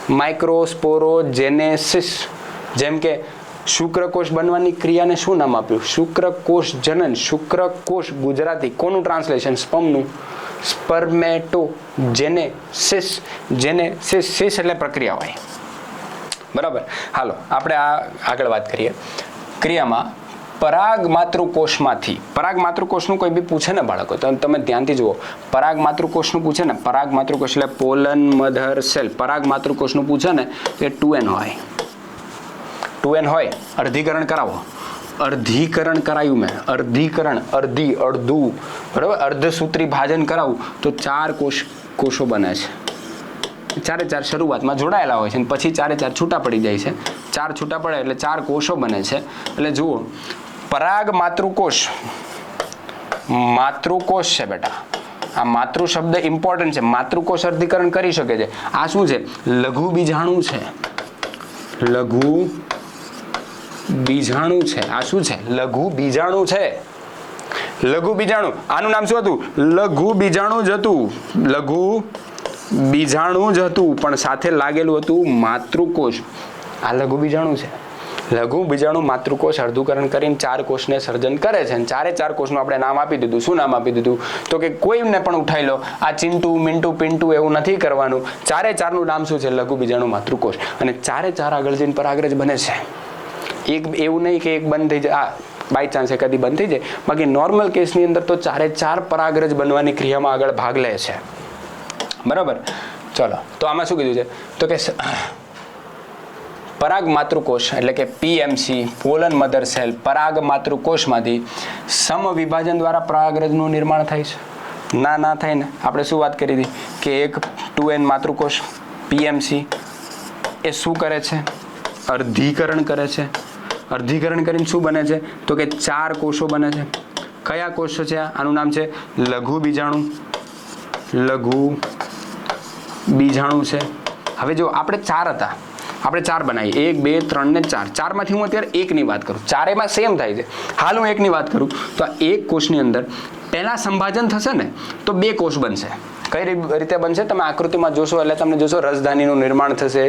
Micro, સ્પોરો, Genesis. જેમ કે શુક્રકોષ બનવાની ક્રિયાને શું નામ આપ્યું? શુક્રકોષ જનન. શુક્રકોષ ગુજરાતી કોનું ટ્રાન્સલેશન? સ્પર્મનું. સ્પર્મેટો જેનેસિસ. જેનેસિસ એટલે પ્રક્રિયા હોય. બરાબર, હાલો આપણે આગળ વાત કરીએ. ક્રિયામાં પરાગ માતૃકોષમાંથી, પરાગ માતૃકોષનું કોઈ બી પૂછે ને બાળકો, તો તમે ધ્યાનથી જુઓ. પરાગ માતૃકોષનું પૂછે ને, પરાગ માતૃકોષ એટલે પોલન મધર સેલ. પરાગ માતૃકોષનું પૂછે ને એ 2N હોય. 2N હોય. અર્ધીકરણ કરાવો. અર્ધીકરણ કરાયું મેં. અર્ધીકરણ, અડધું, બરાબર. અર્ધસૂત્રી ભાજન કરાવું તો 4 કોષો બને છે. 4 શરૂઆતમાં જોડાયેલા હોય છે અને પછી 4 છૂટા પડી જાય છે. 4 છૂટા પડે એટલે 4 કોષો બને છે. એટલે જુઓ, પરાગ માતૃકોષ, માતૃકોષ છે બેટા. આ માતૃ શબ્દ ઇમ્પોર્ટન્ટ છે. માતૃકોષ અર્ધીકરણ કરી શકે છે. આ શું છે? લઘુ બીજાણુ છે. લઘુ બીજાણુ છે. આ શું છે? લઘુ બીજાણુ છે. લઘુ બીજાણુ. આનું નામ શું હતું? લઘુ બીજાણુ જ હતું. લઘુ બીજાણુ જ હતું, પણ સાથે લાગેલું હતું માતૃકોષ. આ લઘુ બીજાણુ છે. લઘુ બીજાણુ માતૃકોષ અર્ધુકરણ કરીને 4 કોષને સર્જન કરે છે. અને 4 કોષનું આપણે નામ આપી દીધું. શું નામ આપી દીધું? તો કે કોઈને પણ ઉઠાઈ લો. આ ચિંટુ, મિન્ટુ, પિન્ટુ એવું નથી કરવાનું. 4નું નામ શું છે? લઘુ બીજાણુ માતૃકોષ. અને 4 આગળ જઈને પરાગરજ બને છે. એક એવું નહીં કે એક બંધ થઈ જાય, બાય ચાન્સ કદી બંધ થઈ જાય. બાકી નોર્મલ કેસની અંદર તો 4 પરાગરજ બનવાની ક્રિયામાં આગળ ભાગ લે છે. બરાબર, ચલો. તો આમાં શું કીધું છે? તો કે પરાગ માતૃકોષ એટલે કે PMC, પોલન મધર સેલ, પરાગ માતૃકોષમાંથી સમવિભાજન દ્વારા પરાગરજનું નિર્માણ થાય છે. ના થાય ને. આપણે શું વાત કરી હતી કે એક 2N માતૃકોષ PMC એ શું કરે છે? અર્ધીકરણ કરે છે. અર્ધીકરણ કરીને શું બને છે? તો કે 4 કોષો બને છે. કયા કોષો છે? આનું નામ છે લઘુ બીજાણુ. લઘુ બીજાણુ છે. હવે જો આપણે 4 હતા, આપણે 4 બનાવીએ. 1, 2, 3 ને 4. 4માંથી હું અત્યારે 1ની વાત કરું. 4 સેમ થાય છે. હાલ હું 1ની વાત કરું તો આ 1 કોષની અંદર પહેલા સંભાજન થશે ને તો 2 કોષ બનશે. કઈ રીતે બનશે? તમે આકૃતિમાં જોશો એટલે તમને જોશો રસધાનીનું નિર્માણ થશે.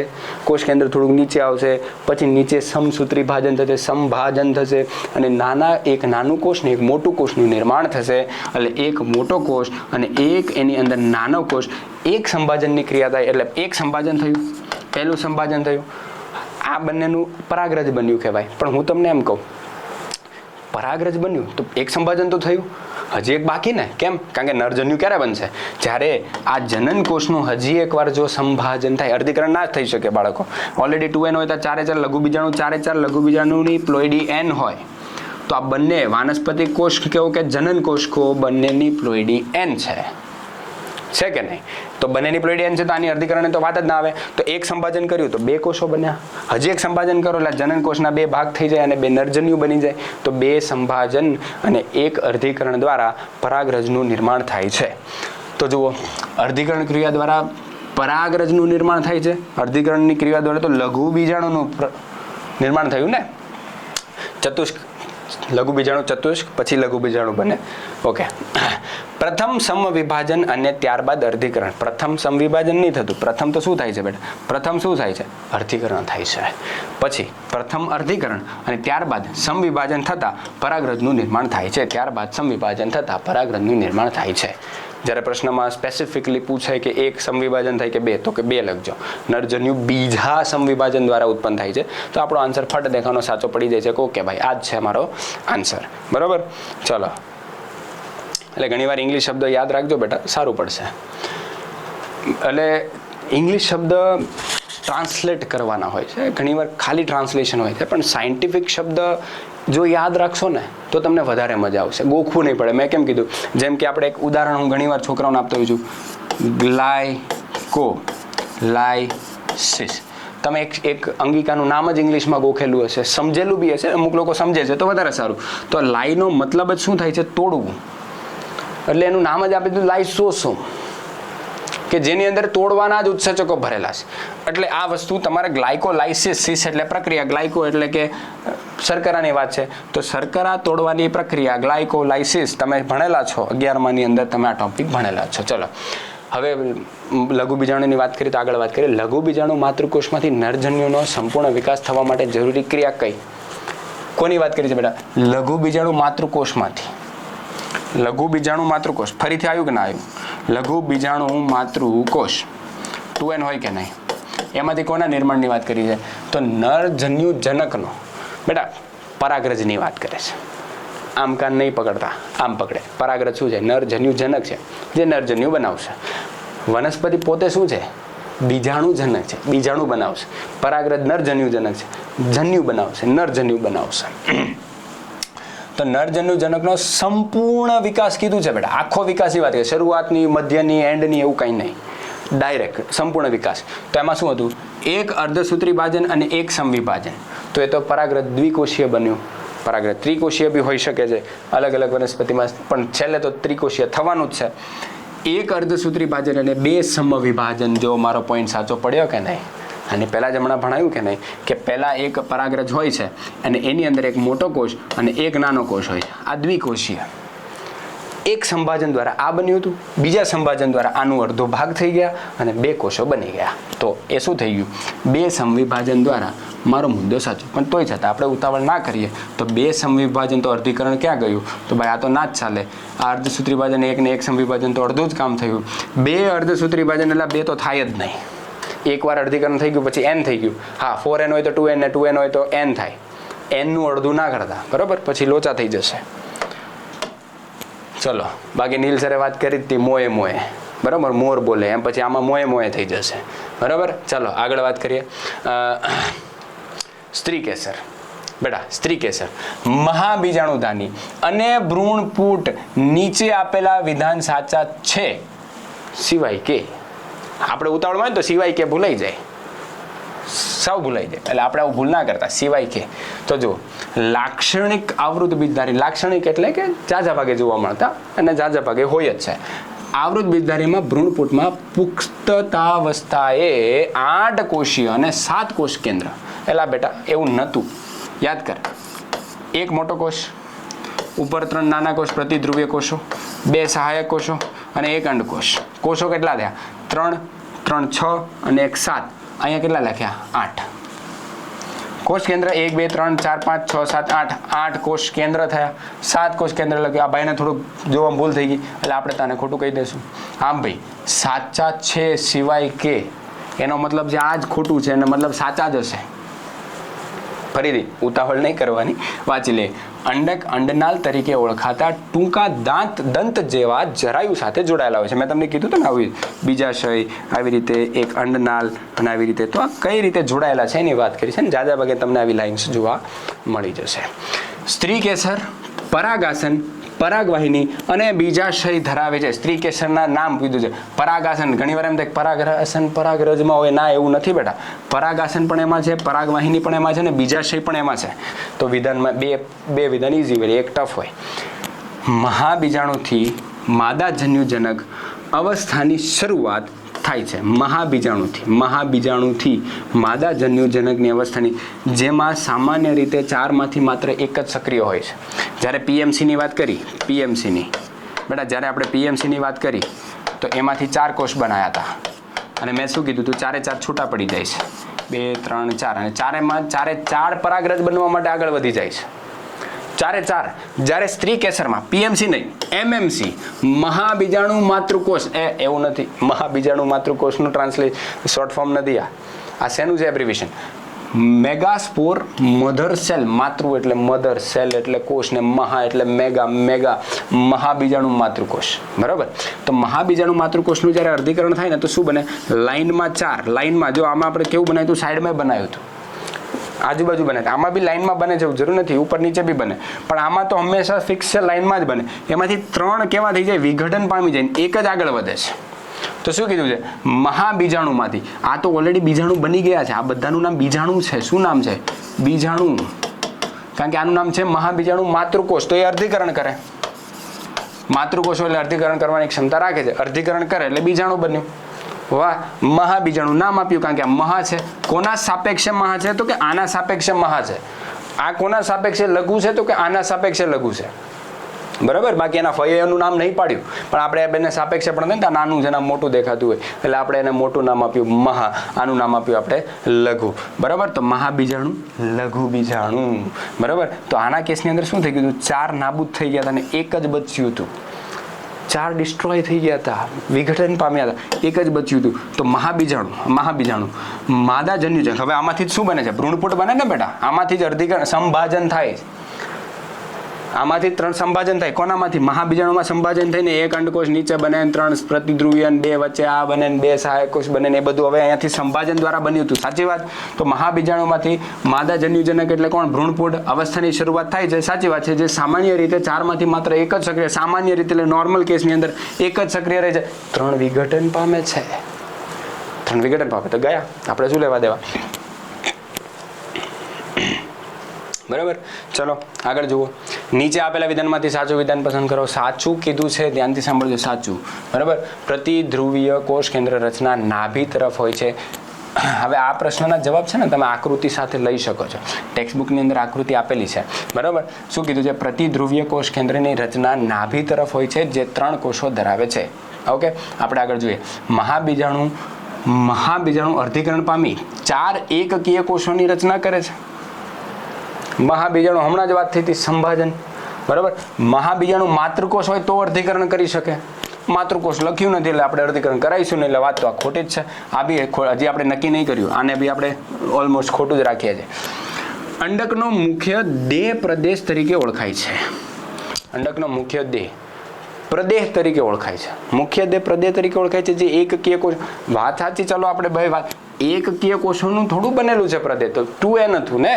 કોષ કેન્દ્ર થોડુંક નીચે આવશે, પછી નીચે સમસૂત્રી ભાજન થશે, સંભાજન થશે, અને એક નાનું કોષ ને એક મોટું કોષનું નિર્માણ થશે. એટલે એક મોટો કોષ અને એક એની અંદર નાનો કોષ, એક સંભાજનની ક્રિયા થાય એટલે એક સંભાજન થયું. પહેલું સંભાજન થયું. આ બંનેનું પરાગરજ બન્યું કહેવાય. પણ હું તમને એમ કહું, પરાગરજ બન્યું તો એક સંભાજન તો થયું. હજી એક બાકી ને. કેમ? કારણ કે નરજન્યુ ક્યારે બનશે? જ્યારે આ જનન કોષનું હજી એકવાર જો સંભાજન થાય. અર્ધીકરણ ના થઈ શકે બાળકો. ઓલરેડી 2n હોય તો 4 લઘુ બીજાણુ, 4 લઘુ બીજાણુની પ્લોઇડી n હોય તો આ બંને વાનસ્પતિક કોષ કેવો કે જનન કોષ કહો, બંનેની પ્લોઇડી n છે કે નહીં? તો બંનેની પ્લોઇડી n છે તો આની અર્ધીકરણની તો વાત જ ના આવે. તો એક સંભાજન કર્યું તો 2 કોષો બન્યા. હજી એક સંભાજન કરો એટલે જનન કોષના 2 ભાગ થઈ જાય અને 2 નરજન્યુ બની જાય. તો 2 સંભાજન અને 1 અર્ધીકરણ દ્વારા પરાગરજનું નિર્માણ થાય છે. તો જુઓ, અર્ધીકરણ ક્રિયા દ્વારા પરાગરજનું નિર્માણ થાય છે. અર્ધીકરણની ક્રિયા દ્વારા તો લઘુ બીજાણુનું નિર્માણ થયું ને. ચતુષ્ક લઘુ બીજાણુ ચતુષ્ક, પછી લઘુ બીજાણુ બને. ઓકે, પ્રથમ સમવિભાજન અને ત્યારબાદ અર્ધીકરણ. પ્રથમ સમવિભાજન નહીં થતું. પ્રથમ તો શું થાય છે બેટા? પ્રથમ શું થાય છે? અર્ધીકરણ થાય છે. પછી પ્રથમ અર્ધીકરણ અને ત્યારબાદ સમવિભાજન થતાં પરાગરજનું નિર્માણ થાય છે. ત્યારબાદ સમવિભાજન થતાં પરાગરજનું નિર્માણ થાય છે. જ્યારે પ્રશ્નમાં સ્પેસિફિકલી પૂછાય કે એક સમવિભાજન થાય કે 2, તો કે 2 લખજો. નરજન્યુ બીજા સમવિભાજન દ્વારા ઉત્પન્ન થાય છે. તો આપણો આન્સર ફટ દેખાનો સાચો પડી જાય છે કે ઓકે ભાઈ આ જ છે મારો આન્સર. બરાબર? ચલો, એટલે ઘણીવાર ઇંગ્લિશ શબ્દ યાદ રાખજો બેટા, સારું પડશે. એટલે ઇંગ્લિશ શબ્દ ટ્રાન્સલેટ કરવાના હોય છે, ઘણીવાર ખાલી ટ્રાન્સલેશન હોય છે, પણ સાયન્ટિફિક શબ્દ જો યાદ રાખશો ને તો તમને વધારે મજા આવશે, ગોખવું નહીં પડે. મેં કેમ કીધું, જેમ કે આપણે એક ઉદાહરણ હું ઘણીવાર છોકરાઓને આપતો હોઉં છું, ગ્લાયકોલાઇસિસ. તમે એક અંગિકાનું નામ જ ઇંગ્લિશમાં ગોખેલું હશે, સમજેલું બી હશે, અમુક લોકો સમજે છે તો વધારે સારું. તો લાઈનો મતલબ જ શું થાય છે? તોડવું. એટલે એનું નામ જ આપી દીધું લાઇસોસોમ, કે જેની અંદર તોડવાના જ ઉત્સેચકો ભરેલા છે. એટલે આ વસ્તુ તમારે ગ્લાયકોલાઇસિસ એટલે પ્રક્રિયા, ગ્લાયકો એટલે કે શર્કરાની વાત છે, તો શર્કરા તોડવાની પ્રક્રિયા ગ્લાયકોલાઇસિસ તમે ભણેલા છો 11માની અંદર, તમે આ ટોપિક ભણેલા છો. ચલો, હવે લઘુ બીજાણુની વાત કરીએ તો આગળ વાત કરીએ. લઘુ બીજાણુ માતૃકોષમાંથી નરજન્યુનો સંપૂર્ણ વિકાસ થવા માટે જરૂરી ક્રિયા કઈ? કોની વાત કરી છે બેટા? લઘુ બીજાણુ માતૃકોષમાંથી. લઘુ બીજાણુ માતૃકોષ ફરીથી આવ્યું કે ના આવ્યું? લઘુ બીજાણુ માતૃકોષ 2n હોય કે નહીં? એમાંથી કોના નિર્માણની વાત કરી છે? તો નરજન્યુ જનકનો. બેટા પરાગરજની વાત કરે છે. આમ કાન નહીં પકડતા, આમ પકડે. પરાગરજ શું છે? નરજન્યુ જનક છે, જે નરજન્યુ બનાવશે. વનસ્પતિ પોતે શું છે? બીજાણુ જનક છે, બીજાણુ બનાવશે. પરાગરજ નરજન્યુ જનક છે, જન્યુ બનાવશે, નરજન્યુ બનાવશે. તો નરજન્યુ જનકનો સંપૂર્ણ વિકાસ કીધું છે બેટા, આખો વિકાસની વાત કરીએ, શરૂઆતની, મધ્યની, એન્ડની, એવું કંઈ નહીં, ડાયરેક્ટ સંપૂર્ણ વિકાસ. તો એમાં શું હતું? એક અર્ધસૂત્રી ભાજન અને એક સમવિભાજન. તો એ તો પરાગરજ દ્વિકોષીય બન્યું. પરાગરજ ત્રિકોષીય બી હોઈ શકે છે અલગ અલગ વનસ્પતિમાં, પણ છેલ્લે તો ત્રિકોષીય થવાનું જ છે. એક અર્ધસૂત્રી ભાજન અને 2 સમવિભાજન. જો મારો પોઈન્ટ સાચો પડ્યો કે નહીં? અને પહેલાં જ હમણાં ભણાયું કે નહીં કે પહેલાં એક પરાગરજ હોય છે અને એની અંદર એક મોટો કોષ અને એક નાનો કોષ હોય છે, આ દ્વિકોષીય. એક સંભાજન દ્વારા આ બન્યું હતું, બીજા સંભાજન દ્વારા આનું અડધો ભાગ થઈ ગયા અને 2 કોષો બની ગયા. તો એ શું થઈ ગયું? 2 સમવિભાજન દ્વારા મારો મુદ્દો સાચો. પણ તોય છતાં આપણે ઉતાવળ ના કરીએ તો 2 સમવિભાજન તો અર્ધીકરણ ક્યાં ગયું? તો ભાઈ આ તો ના જ ચાલે. આ અર્ધસૂત્રી ભાજન એક ને એક સમવિભાજન તો અડધું જ કામ થયું. 2 અર્ધસૂત્રી ભાજન એટલે 2 તો થાય જ નહીં. એકવાર અર્ધીકરણ થઈ ગયું પછી n થઈ ગયું. હા, 4n હોય તો 2n ને 2n હોય તો n થાય. n નું અડધું ના કરતા, બરાબર? પછી લોચા થઈ જશે. ચલો, બાકી નીલ સરે વાત કરી હતી મોએ મોએ, બરાબર? મોર બોલે એમ, પછી આમાં મોએ મોએ થઈ જશે, બરાબર? ચલો આગળ વાત કરીએ. સ્ત્રીકેસર. બેટા સ્ત્રીકેસર મહાબીજાણુધાની અને ભ્રૂણપૂટ નીચે આપેલા વિધાન સાચા છે સિવાય કે. આપણે ઉતાવળમાં હોય તો સિવાય કે ભૂલાઈ જાય, સાવ ભૂલાઈ જાય. એટલે આપણે આવું ભૂલ ના કરતા, સિવાય કે. તો જો લાક્ષણિક આવૃત બીજધારી, લાક્ષણિક એટલે કે ઝાઝા ભાગે જોવા મળતા અને ઝાઝા ભાગે હોય જ છે. આવૃત બીજધારીમાં ભ્રૂણપૂટમાં પુખ્તતાવસ્થાએ 8 કોષીય અને 7 કોષ કેન્દ્ર. એલા બેટા એવું નહોતું, યાદ કર. એક મોટો કોષ, ઉપર 3 નાના કોષ પ્રતિધ્રુવીય કોષો, 2 સહાયક કોષો અને 1 અંડકોષ. કોષો કેટલા થયા? 3, 3, 6 અને 1, 7. અહીંયા કેટલા લખ્યા? 8. કોષ કેન્દ્ર 1, 2, 3, 4, 5, 6, 7, 8. 8 કોષ કેન્દ્ર થયા, 7 કોષ કેન્દ્ર લખ્યું. આ ભાઈને થોડુંક જોવા ભૂલ થઈ ગઈ એટલે આપણે તને ખોટું કહી દઈશું. આમ ભાઈ સાચા છે સિવાય કે, એનો મતલબ છે આ જ ખોટું છે, એનો મતલબ સાચા જ હશે. ફરીથી ઉતાવળ નહીં કરવાની, વાંચી લે. અંડક અંડનાલ તરીકે ઓળખાતા ટૂંકા દંત જેવા જરાયુ સાથે જોડાયેલા હોય છે. મેં તમને કીધું હતું ને આવી બીજાશય, આવી રીતે એક અંડનાલ અને આવી રીતે, તો આ કઈ રીતે જોડાયેલા છે એની વાત કરી છે ને. જાજા ભાગે તમને આવી લાઇન્સ જોવા મળી જશે. સ્ત્રી કેસર, પરાગાસન, પરાગવાહિની અને બીજાશય ધરાવે છે. સ્ત્રી કેસરના નામ કીધું છે. પરાગાસન, ઘણી વાર એમ થાય પરાગાસન પરાગરજમાં હોય, ના એવું નથી બેટા. પરાગાસન પણ એમાં છે, પરાગવાહિની પણ એમાં છે ને બીજાશય પણ એમાં છે. તો વિધાનમાં બે વિધાન ઇઝી હોય, એક ટફ હોય. મહાબીજાણુથી માદાજન્યુજનક અવસ્થાની શરૂઆત થાય છે. મહાબીજાણુથી માદાજન્યુજનકની અવસ્થાની, જેમાં સામાન્ય રીતે 4માંથી માત્ર એક જ સક્રિય હોય છે. જ્યારે પીએમસીની વાત કરી, પીએમસીની બેટા જ્યારે આપણે પીએમસીની વાત કરી તો એમાંથી 4 કોષ બનાવ્યા હતા અને મેં શું કીધું હતું, 4 છૂટા પડી જાય છે. 2, 3, 4 અને ચારે પરાગરજ બનવા માટે આગળ વધી જાય છે. 4. જ્યારે સ્ત્રી કેસરમાં પીએમસી નહીં, એમએમસી, મહાબીજાણુ માતૃકોષ, એવું નથી, મહાબીજાણુ માતૃકોષનું શોર્ટ ફોર્મ નથી. આ શેનું છે એબ્રિવિએશન? મેગાસ્પોર mother cell. માતૃ એટલે મધર, સેલ એટલે કોષ ને મહા એટલે મેગા મહાબીજાણુ માતૃકોષ. બરાબર. તો મહાબીજાણુ માતૃકોષનું જ્યારે અર્ધીકરણ થાય ને તો શું બને? લાઇનમાં 4, લાઇનમાં જો આમાં આપણે કેવું બનાવ્યું હતું, સાઈડમાં બનાવ્યું હતું, આજુબાજુ બને. આમાં બી લાઇનમાં બને છે, જરૂર નથી ઉપર નીચે બી બને, પણ આમાં તો હંમેશા ફિક્સ છે, લાઇનમાં જ બને. એમાંથી 3 કેવા થઈ જાય? વિઘટન પામી જાય, એક જ આગળ વધે છે. તો શું કીધું છે? મહાબીજાણુમાંથી. આ તો ઓલરેડી બીજાણુ બની ગયા છે. આ બધાનું નામ બીજાણુ છે. શું નામ છે? બીજાણુ. કારણ કે આનું નામ છે મહાબીજાણુ માતૃકોષ. તો એ અર્ધીકરણ કરે. માતૃકોષો એટલે અર્ધીકરણ કરવાની ક્ષમતા રાખે છે. અર્ધીકરણ કરે એટલે બીજાણુ બન્યું. વાહ, મહાબીજાણુ નામ આપ્યું કારણ કે આ મહા છે. કોના સાપેક્ષે મહા છે? તો કે આના સાપેક્ષે મહા છે. આ કોના સાપેક્ષે લઘુ છે? તો કે આના સાપેક્ષે લઘુ છે. બરાબર. બાકી એના ફયનું નામ નહીં પાડ્યું, પણ આપણે બંને સાપેક્ષે પણ ને નાનું જેના મોટું દેખાતું હોય એટલે આપણે એને મોટું નામ આપ્યું મહા, આનું નામ આપ્યું આપણે લઘુ. બરાબર. તો મહાબીજાણુ, લઘુ બીજાણુ. બરાબર. તો આના કેસની અંદર શું થઈ ગયું હતું? 4 નાબૂદ થઈ ગયા હતા અને એક જ બચ્યું હતું. 4 ડિસ્ટ્રોય થઈ ગયા હતા, વિઘટન પામ્યા હતા, એક જ બચ્યું હતું. તો મહાબીજાણુ માદાજન્યુજનક. હવે આમાંથી જ શું બને છે? ભ્રૂણપુટ બને ને બેટા. આમાંથી જ અર્ધીકરણ સંભાજન થાય. આમાંથી 3 સંભાજન થાય. કોનામાંથી? મહાબીજાણુમાં સંભાજન થઈને એક અંડકોષ નીચે બને, 3 પ્રતિધ્રુવીય, 2 વચ્ચે આ બને, 2 સહાયક કોષ બને, એ બધું હવે અહીંયાથી સંભાજન દ્વારા બન્યું હતું. સાચી વાત. તો મહાબીજાણુમાંથી માદાજન્યુજનક એટલે કોણ? ભ્રૂણપુટ અવસ્થાની શરૂઆત થાય છે. સાચી વાત છે. જે સામાન્ય રીતે 4માંથી માત્ર એક જ સક્રિય, સામાન્ય રીતે એટલે નોર્મલ કેસની અંદર એક જ સક્રિય રહે છે. 3 વિઘટન પામે છે. 3 વિઘટન પામે તો ગયા, આપણે શું લેવા દેવા. બરાબર. ચલો આગળ જુઓ. નીચે આપેલા વિધાનમાંથી સાચું વિધાન પસંદ કરો. સાચું કીધું છે, ધ્યાનથી સાંભળજો. સાચું. બરાબર. પ્રતિધ્રુવીય કોષ કેન્દ્ર રચના નાભી તરફ હોય છે. હવે આ પ્રશ્નના જવાબ છે ને તમે આકૃતિ સાથે લઈ શકો છો. ટેક્સ્ટબુકની અંદર આકૃતિ આપેલી છે. બરાબર. શું કીધું છે? પ્રતિધ્રુવીય કોષ કેન્દ્રની રચના નાભી તરફ હોય છે, જે 3 કોષો ધરાવે છે. ઓકે. આપણે આગળ જોઈએ. મહાબીજાણુ અર્ધીકરણ પામી 4 એકકીય કોષોની રચના કરે છે. મહાબીજાણુ હમણાં જ વાત થઈ હતી, સંભાજન. બરાબર. મહાબીજાણુ માતૃકોષ હોય તો અર્ધીકરણ કરી શકે. માતૃકોષ લખ્યું નથી એટલે આપણે અર્ધીકરણ કરાવીશું નહીં, એટલે વાત તો આ ખોટી જ છે. આ બી હજી આપણે નક્કી નહીં કર્યું, આને બી આપણે ઓલમોસ્ટ ખોટું જ રાખીએ છીએ. અંડકનો મુખ્ય દેહ પ્રદેશ તરીકે ઓળખાય છે. અંડકનો મુખ્ય દેહ પ્રદેહ તરીકે ઓળખાય છે. મુખ્ય દેહ પ્રદેહ તરીકે ઓળખાય છે, જે એકકીય કોષ. વાત સાચી. ચલો આપણે બે વાત, એકકીય કોષોનું થોડું બનેલું છે પ્રદેહ, તો 2n હતું ને,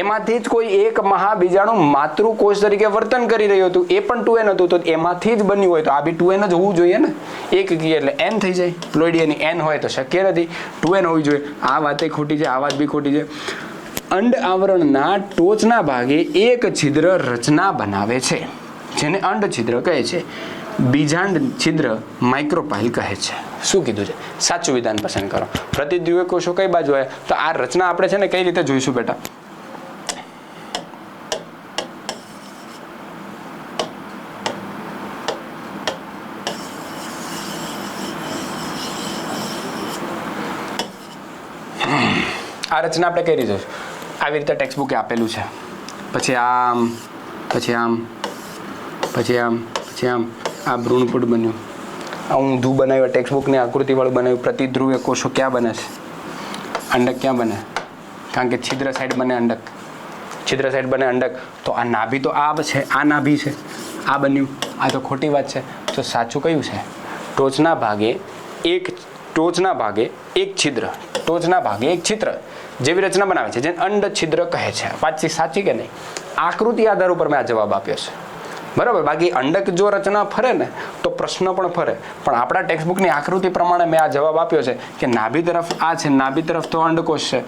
એમાંથી જ કોઈ એક મહાબીજાણુ માતૃકોષ તરીકે વર્તન કરી રહ્યું હતું, એ પણ 2n હતું, તો એમાંથી જ બન્યું હોય તો આ બી 2n જ હોવું જોઈએ ને. એકકીય એટલે n થઈ જાય. પ્લોઇડિયાની n હોય તો શક્ય નથી, 2n હોવી જોઈએ. આ વાતે ખોટી છે, આ વાત બી ખોટી છે. અંડ આવરણના ટોચના ભાગે એક છિદ્ર રચના બનાવે છે, જેને અંડ છિદ્ર કહે છે. બીજાંડ છિદ્ર માઇક્રોપાઇલ કહે છે. શું કીધું છે? સાચું વિધાન પસંદ કરો. પ્રતિદ્રુવીય કોષો કઈ બાજુ હોય? તો આ રચના આપણે છે ને કઈ રીતે જોઈશું બેટા? આ રચના આપણે કઈ રીતે જોઈશું? આવી રીતે ટેક્સ્ટબુકે આપેલું છે. પછી આમ, પછી આમ, પછી આમ, પછી આમ. આ ભ્રૂણપુટ બન્યું. આ ઊંધું બનાવ્યું, ટેક્સ્ટબુકની આકૃતિવાળું બનાવ્યું. પ્રતિધ્રુવીય કોષો ક્યાં બને છે? અંડક ક્યાં બને? કારણ કે છિદ્ર સાઈડ બને અંડક, છિદ્ર સાઈડ બને અંડક. તો આ નાભી તો આ છે, આ નાભી છે, આ બન્યું. આ તો ખોટી વાત છે. તો સાચું કયું છે? ટોચના ભાગે એક છિદ્ર, ટોચના ભાગે એક છિદ્ર જેવી રચના બનાવે છે જેને અંડ છિદ્ર કહે છે. પાછી સાચી કે નહીં? આકૃતિ આધાર ઉપર મેં આ જવાબ આપ્યો છે, બરાબર. બાકી અંડક જો રચના ફરે ને તો પ્રશ્ન પણ ફરે, પણ આપણા ટેક્સ્ટબુકની આકૃતિ પ્રમાણે મેં આ જવાબ આપ્યો છે કે નાભી તરફ આ છે, નાભી તરફ તો અંડકોશ છે,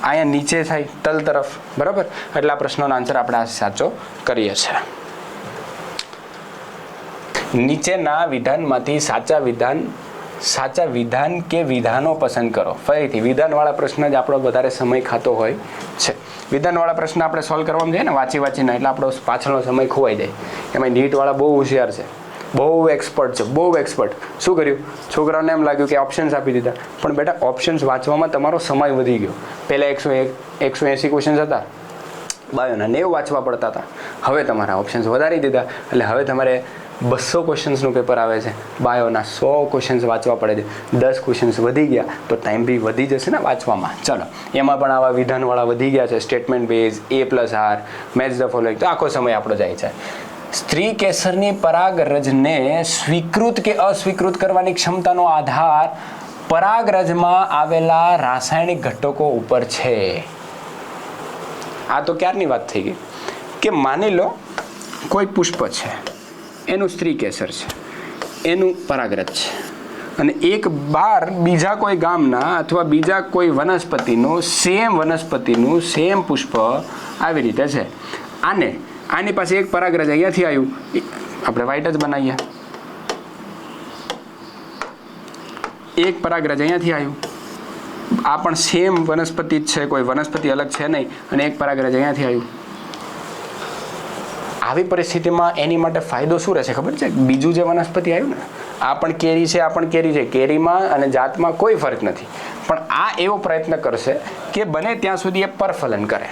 અહીંયા નીચે થાય તલ તરફ, બરાબર. એટલે આ પ્રશ્નનો આન્સર આપણે આ સાચો કરીએ છીએ. નીચેના વિધાનમાંથી સાચા વિધાન કે વિધાનો પસંદ કરો. ફરીથી વિધાનવાળા પ્રશ્ન જ આપણો વધારે સમય ખાતો હોય છે. વિધાનવાળા પ્રશ્ન આપણે સોલ્વ કરવામાં જઈએ ને વાંચીને, એટલે આપણો પાછળનો સમય ખોવાઈ જાય. એમાં નીટવાળા બહુ હોશિયાર છે, બહુ એક્સપર્ટ છે, બહુ એક્સપર્ટ. શું કર્યું? છોકરાઓને એમ લાગ્યું કે ઓપ્શન્સ આપી દીધા, પણ બેટા ઓપ્શન્સ વાંચવામાં તમારો સમય વધી ગયો. પહેલાં 180 ક્વેશ્ચન્સ હતા, બાયોના 90 વાંચવા પડતા હતા. હવે તમારા ઓપ્શન્સ વધારી દીધા, એટલે હવે તમારે 200 ક્વેશ્ચન્સનું પેપર આવે છે, બાયોના 100 ક્વેશ્ચન્સ વાંચવા પડે છે. 10 ક્વેશ્ચન્સ વધી ગયા તો ટાઈમ બી વધી જશે ને વાંચવામાં. ચલો, એમાં પણ આવા વિધાનવાળા વધી ગયા છે, statement base, A+R, match the following, તો આખો સમય આપણો જાય છે. સ્ત્રી કેસરની પરાગરજને સ્વીકૃત કે અસ્વીકૃત કરવાની ક્ષમતાનો આધાર પરાગરજમાં આવેલા રાસાયણિક ઘટકો ઉપર છે. આ તો ક્યારની વાત થઈ ગઈ કે માની લો કોઈ પુષ્પ છે, એનું સ્ત્રી કેસર છે, એનું પરાગરજ છે, અને એક બાર બીજા કોઈ ગામના અથવા બીજા કોઈ વનસ્પતિનું સેમ પુષ્પ આવી રીતે છે. આની પાસે એક પરાગરજ અહીંયાથી આવ્યું, આપણે વ્હાઈટ જ બનાવીએ. એક પરાગરજ અહીંયાથી આવ્યું, આ પણ સેમ વનસ્પતિ જ છે, કોઈ વનસ્પતિ અલગ છે નહીં, અને એક પરાગરજ અહીંયાથી આવ્યું. આવી પરિસ્થિતિમાં એની માટે ફાયદો શું રહેશે ખબર છે? બીજું જે વનસ્પતિ આવ્યું ને, આ પણ કેરી છે, કેરીમાં અને જાતમાં કોઈ ફરક નથી, પણ આ એવો પ્રયત્ન કરશે કે બને ત્યાં સુધી એ પરફલન કરે,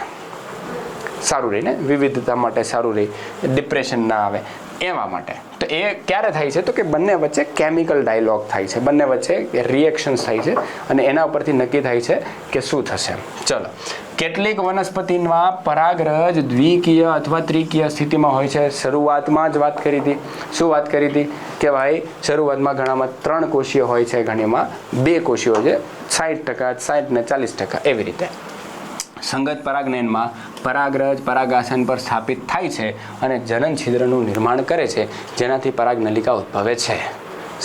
સારું રહે ને, વિવિધતા માટે સારું રહે, ડિપ્રેશન ના આવે એવા માટે. તો એ ક્યારે થાય છે? તો કે બંને વચ્ચે કેમિકલ ડાયલોગ થાય છે, બંને વચ્ચે રિએક્શન્સ થાય છે, અને એના ઉપરથી નક્કી થાય છે કે શું થશે. ચલો, કેટલીક વનસ્પતિમાં પરાગરજ દ્વિકીય અથવા ત્રિકીય સ્થિતિમાં હોય છે. શરૂઆતમાં જ વાત કરી હતી. શું વાત કરી હતી? કે ભાઈ શરૂઆતમાં ઘણામાં 3 કોષીય હોય છે, ઘણીમાં 2 કોષીય હોય છે, 60%, 60 ને 40% એવી રીતે. સંગત પરાગનયનમાં પરાગરજ પરાગાસન પર સ્થાપિત થાય છે અને જનન છિદ્રનું નિર્માણ કરે છે, જેનાથી પરાગનલિકા ઉદ્ભવે છે.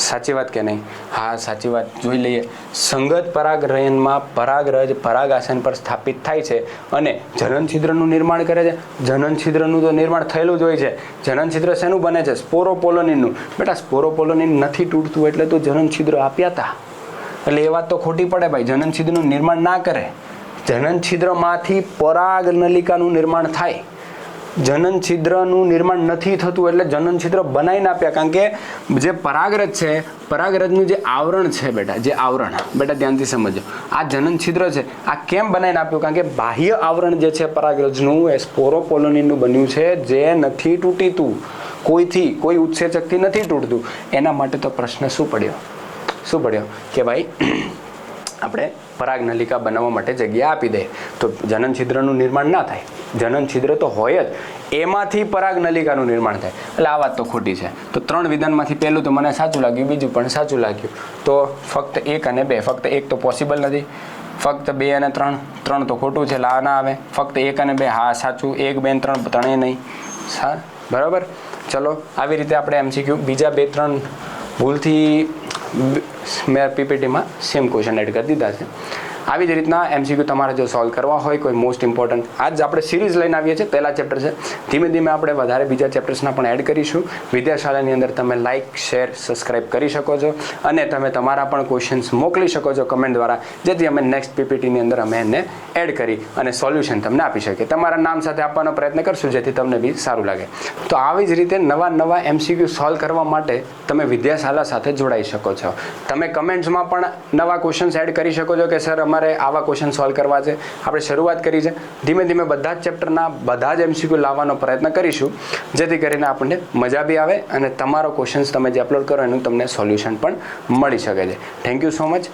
સાચી વાત કે નહીં? હા, સાચી વાત. જોઈ લઈએ. સંગત પરાગરયનમાં પરાગરજ પરાગાસન પર સ્થાપિત થાય છે અને જનન છિદ્રનું નિર્માણ કરે છે. જનન છિદ્રનું તો નિર્માણ થયેલું જ હોય છે. જનન છિદ્ર શેનું બને છે? સ્પોરોપોલોનિનનું. બેટા સ્પોરોપોલોનિન નથી તૂટતું એટલે તો જનન છિદ્ર આપ્યા હતા. એટલે એ વાત તો ખોટી પડે ભાઈ. જનન છિદ્રનું નિર્માણ ના કરે. જનન છિદ્રમાંથી પરાગ નલિકાનું નિર્માણ થાય. જનન છિદ્રનું નિર્માણ નથી થતું એટલે જનન છિદ્ર બનાવીને આપ્યા. કારણ કે જે પરાગરજ છે, પરાગરજનું જે આવરણ છે બેટા, જે આવરણ, બેટા ધ્યાનથી સમજો, આ જનન છિદ્ર છે, આ કેમ બનાવીને આપ્યું? કારણ કે બાહ્ય આવરણ જે છે પરાગરજનું એ સ્પોરોપોલોનિનનું બન્યું છે, જે નથી તૂટીતું, કોઈ ઉત્સેચકથી નથી તૂટતું. એના માટે તો પ્રશ્ન શું પડ્યો કે ભાઈ આપણે પરાગ નલિકા બનાવવા માટે જગ્યા આપી દે તો જનન છિદ્રનું નિર્માણ ના થાય. જનન છિદ્ર તો હોય જ, એમાંથી પરાગ નલિકાનું નિર્માણ થાય. એટલે આ વાત તો ખોટી છે. તો 3 વિધાનમાંથી પહેલું તો મને સાચું લાગ્યું, બીજું પણ સાચું લાગ્યું. તો ફક્ત 1 અને 2, ફક્ત 1 તો પોસિબલ નથી, ફક્ત 2 અને 3 તો ખોટું છે, લા ના આવે. ફક્ત 1 અને 2 હા સાચું, 1, 2 અને 3 ત્રણેય નહીં. બરાબર. ચલો, આવી રીતે આપણે MCQ બીજા 2-3 ભૂલથી મેં PPTમાં સેમ ક્વેશ્ચન એડ કરી દીધા છે. આવી જ રીતના MCQ તમારે જો સોલ્વ કરવા હોય કોઈ મોસ્ટ ઇમ્પોર્ટન્ટ, આજ આપણે સિરીઝ લઈને આવીએ છીએ. પહેલા ચેપ્ટર છે, ધીમે ધીમે આપણે વધારે બીજા ચેપ્ટર્સના પણ એડ કરીશું. વિદ્યાશાળાની અંદર તમે લાઇક, શેર, સબસ્ક્રાઇબ કરી શકો છો અને તમે તમારા પણ ક્વેશ્ચન્સ મોકલી શકો છો કમેન્ટ દ્વારા, જેથી અમે નેક્સ્ટ PPTની અંદર અમે એને એડ કરી અને સોલ્યુશન તમને આપી શકીએ. તમારા નામ સાથે આપવાનો પ્રયત્ન કરશું જેથી તમને બી સારું લાગે. તો આવી જ રીતે નવા MCQ સોલ્વ કરવા માટે તમે વિદ્યાશાળા સાથે જોડાઈ શકો છો. તમે કમેન્ટ્સમાં પણ નવા ક્વેશ્ચન્સ એડ કરી શકો છો કે સર અમારે આવા ક્વેશ્ચન સોલ્વ કરવા છે. આપણે શરૂઆત કરી છે, ધીમે ધીમે બધા જ ચેપ્ટરના બધા જ MCQ લાવવાનો પ્રયત્ન કરીશું, જેથી કરીને આપણને મજા બી આવે અને તમારો ક્વેશ્ચન્સ તમે જે અપલોડ કરો એનું તમને સોલ્યુશન પણ મળી શકે છે. Thank you so much.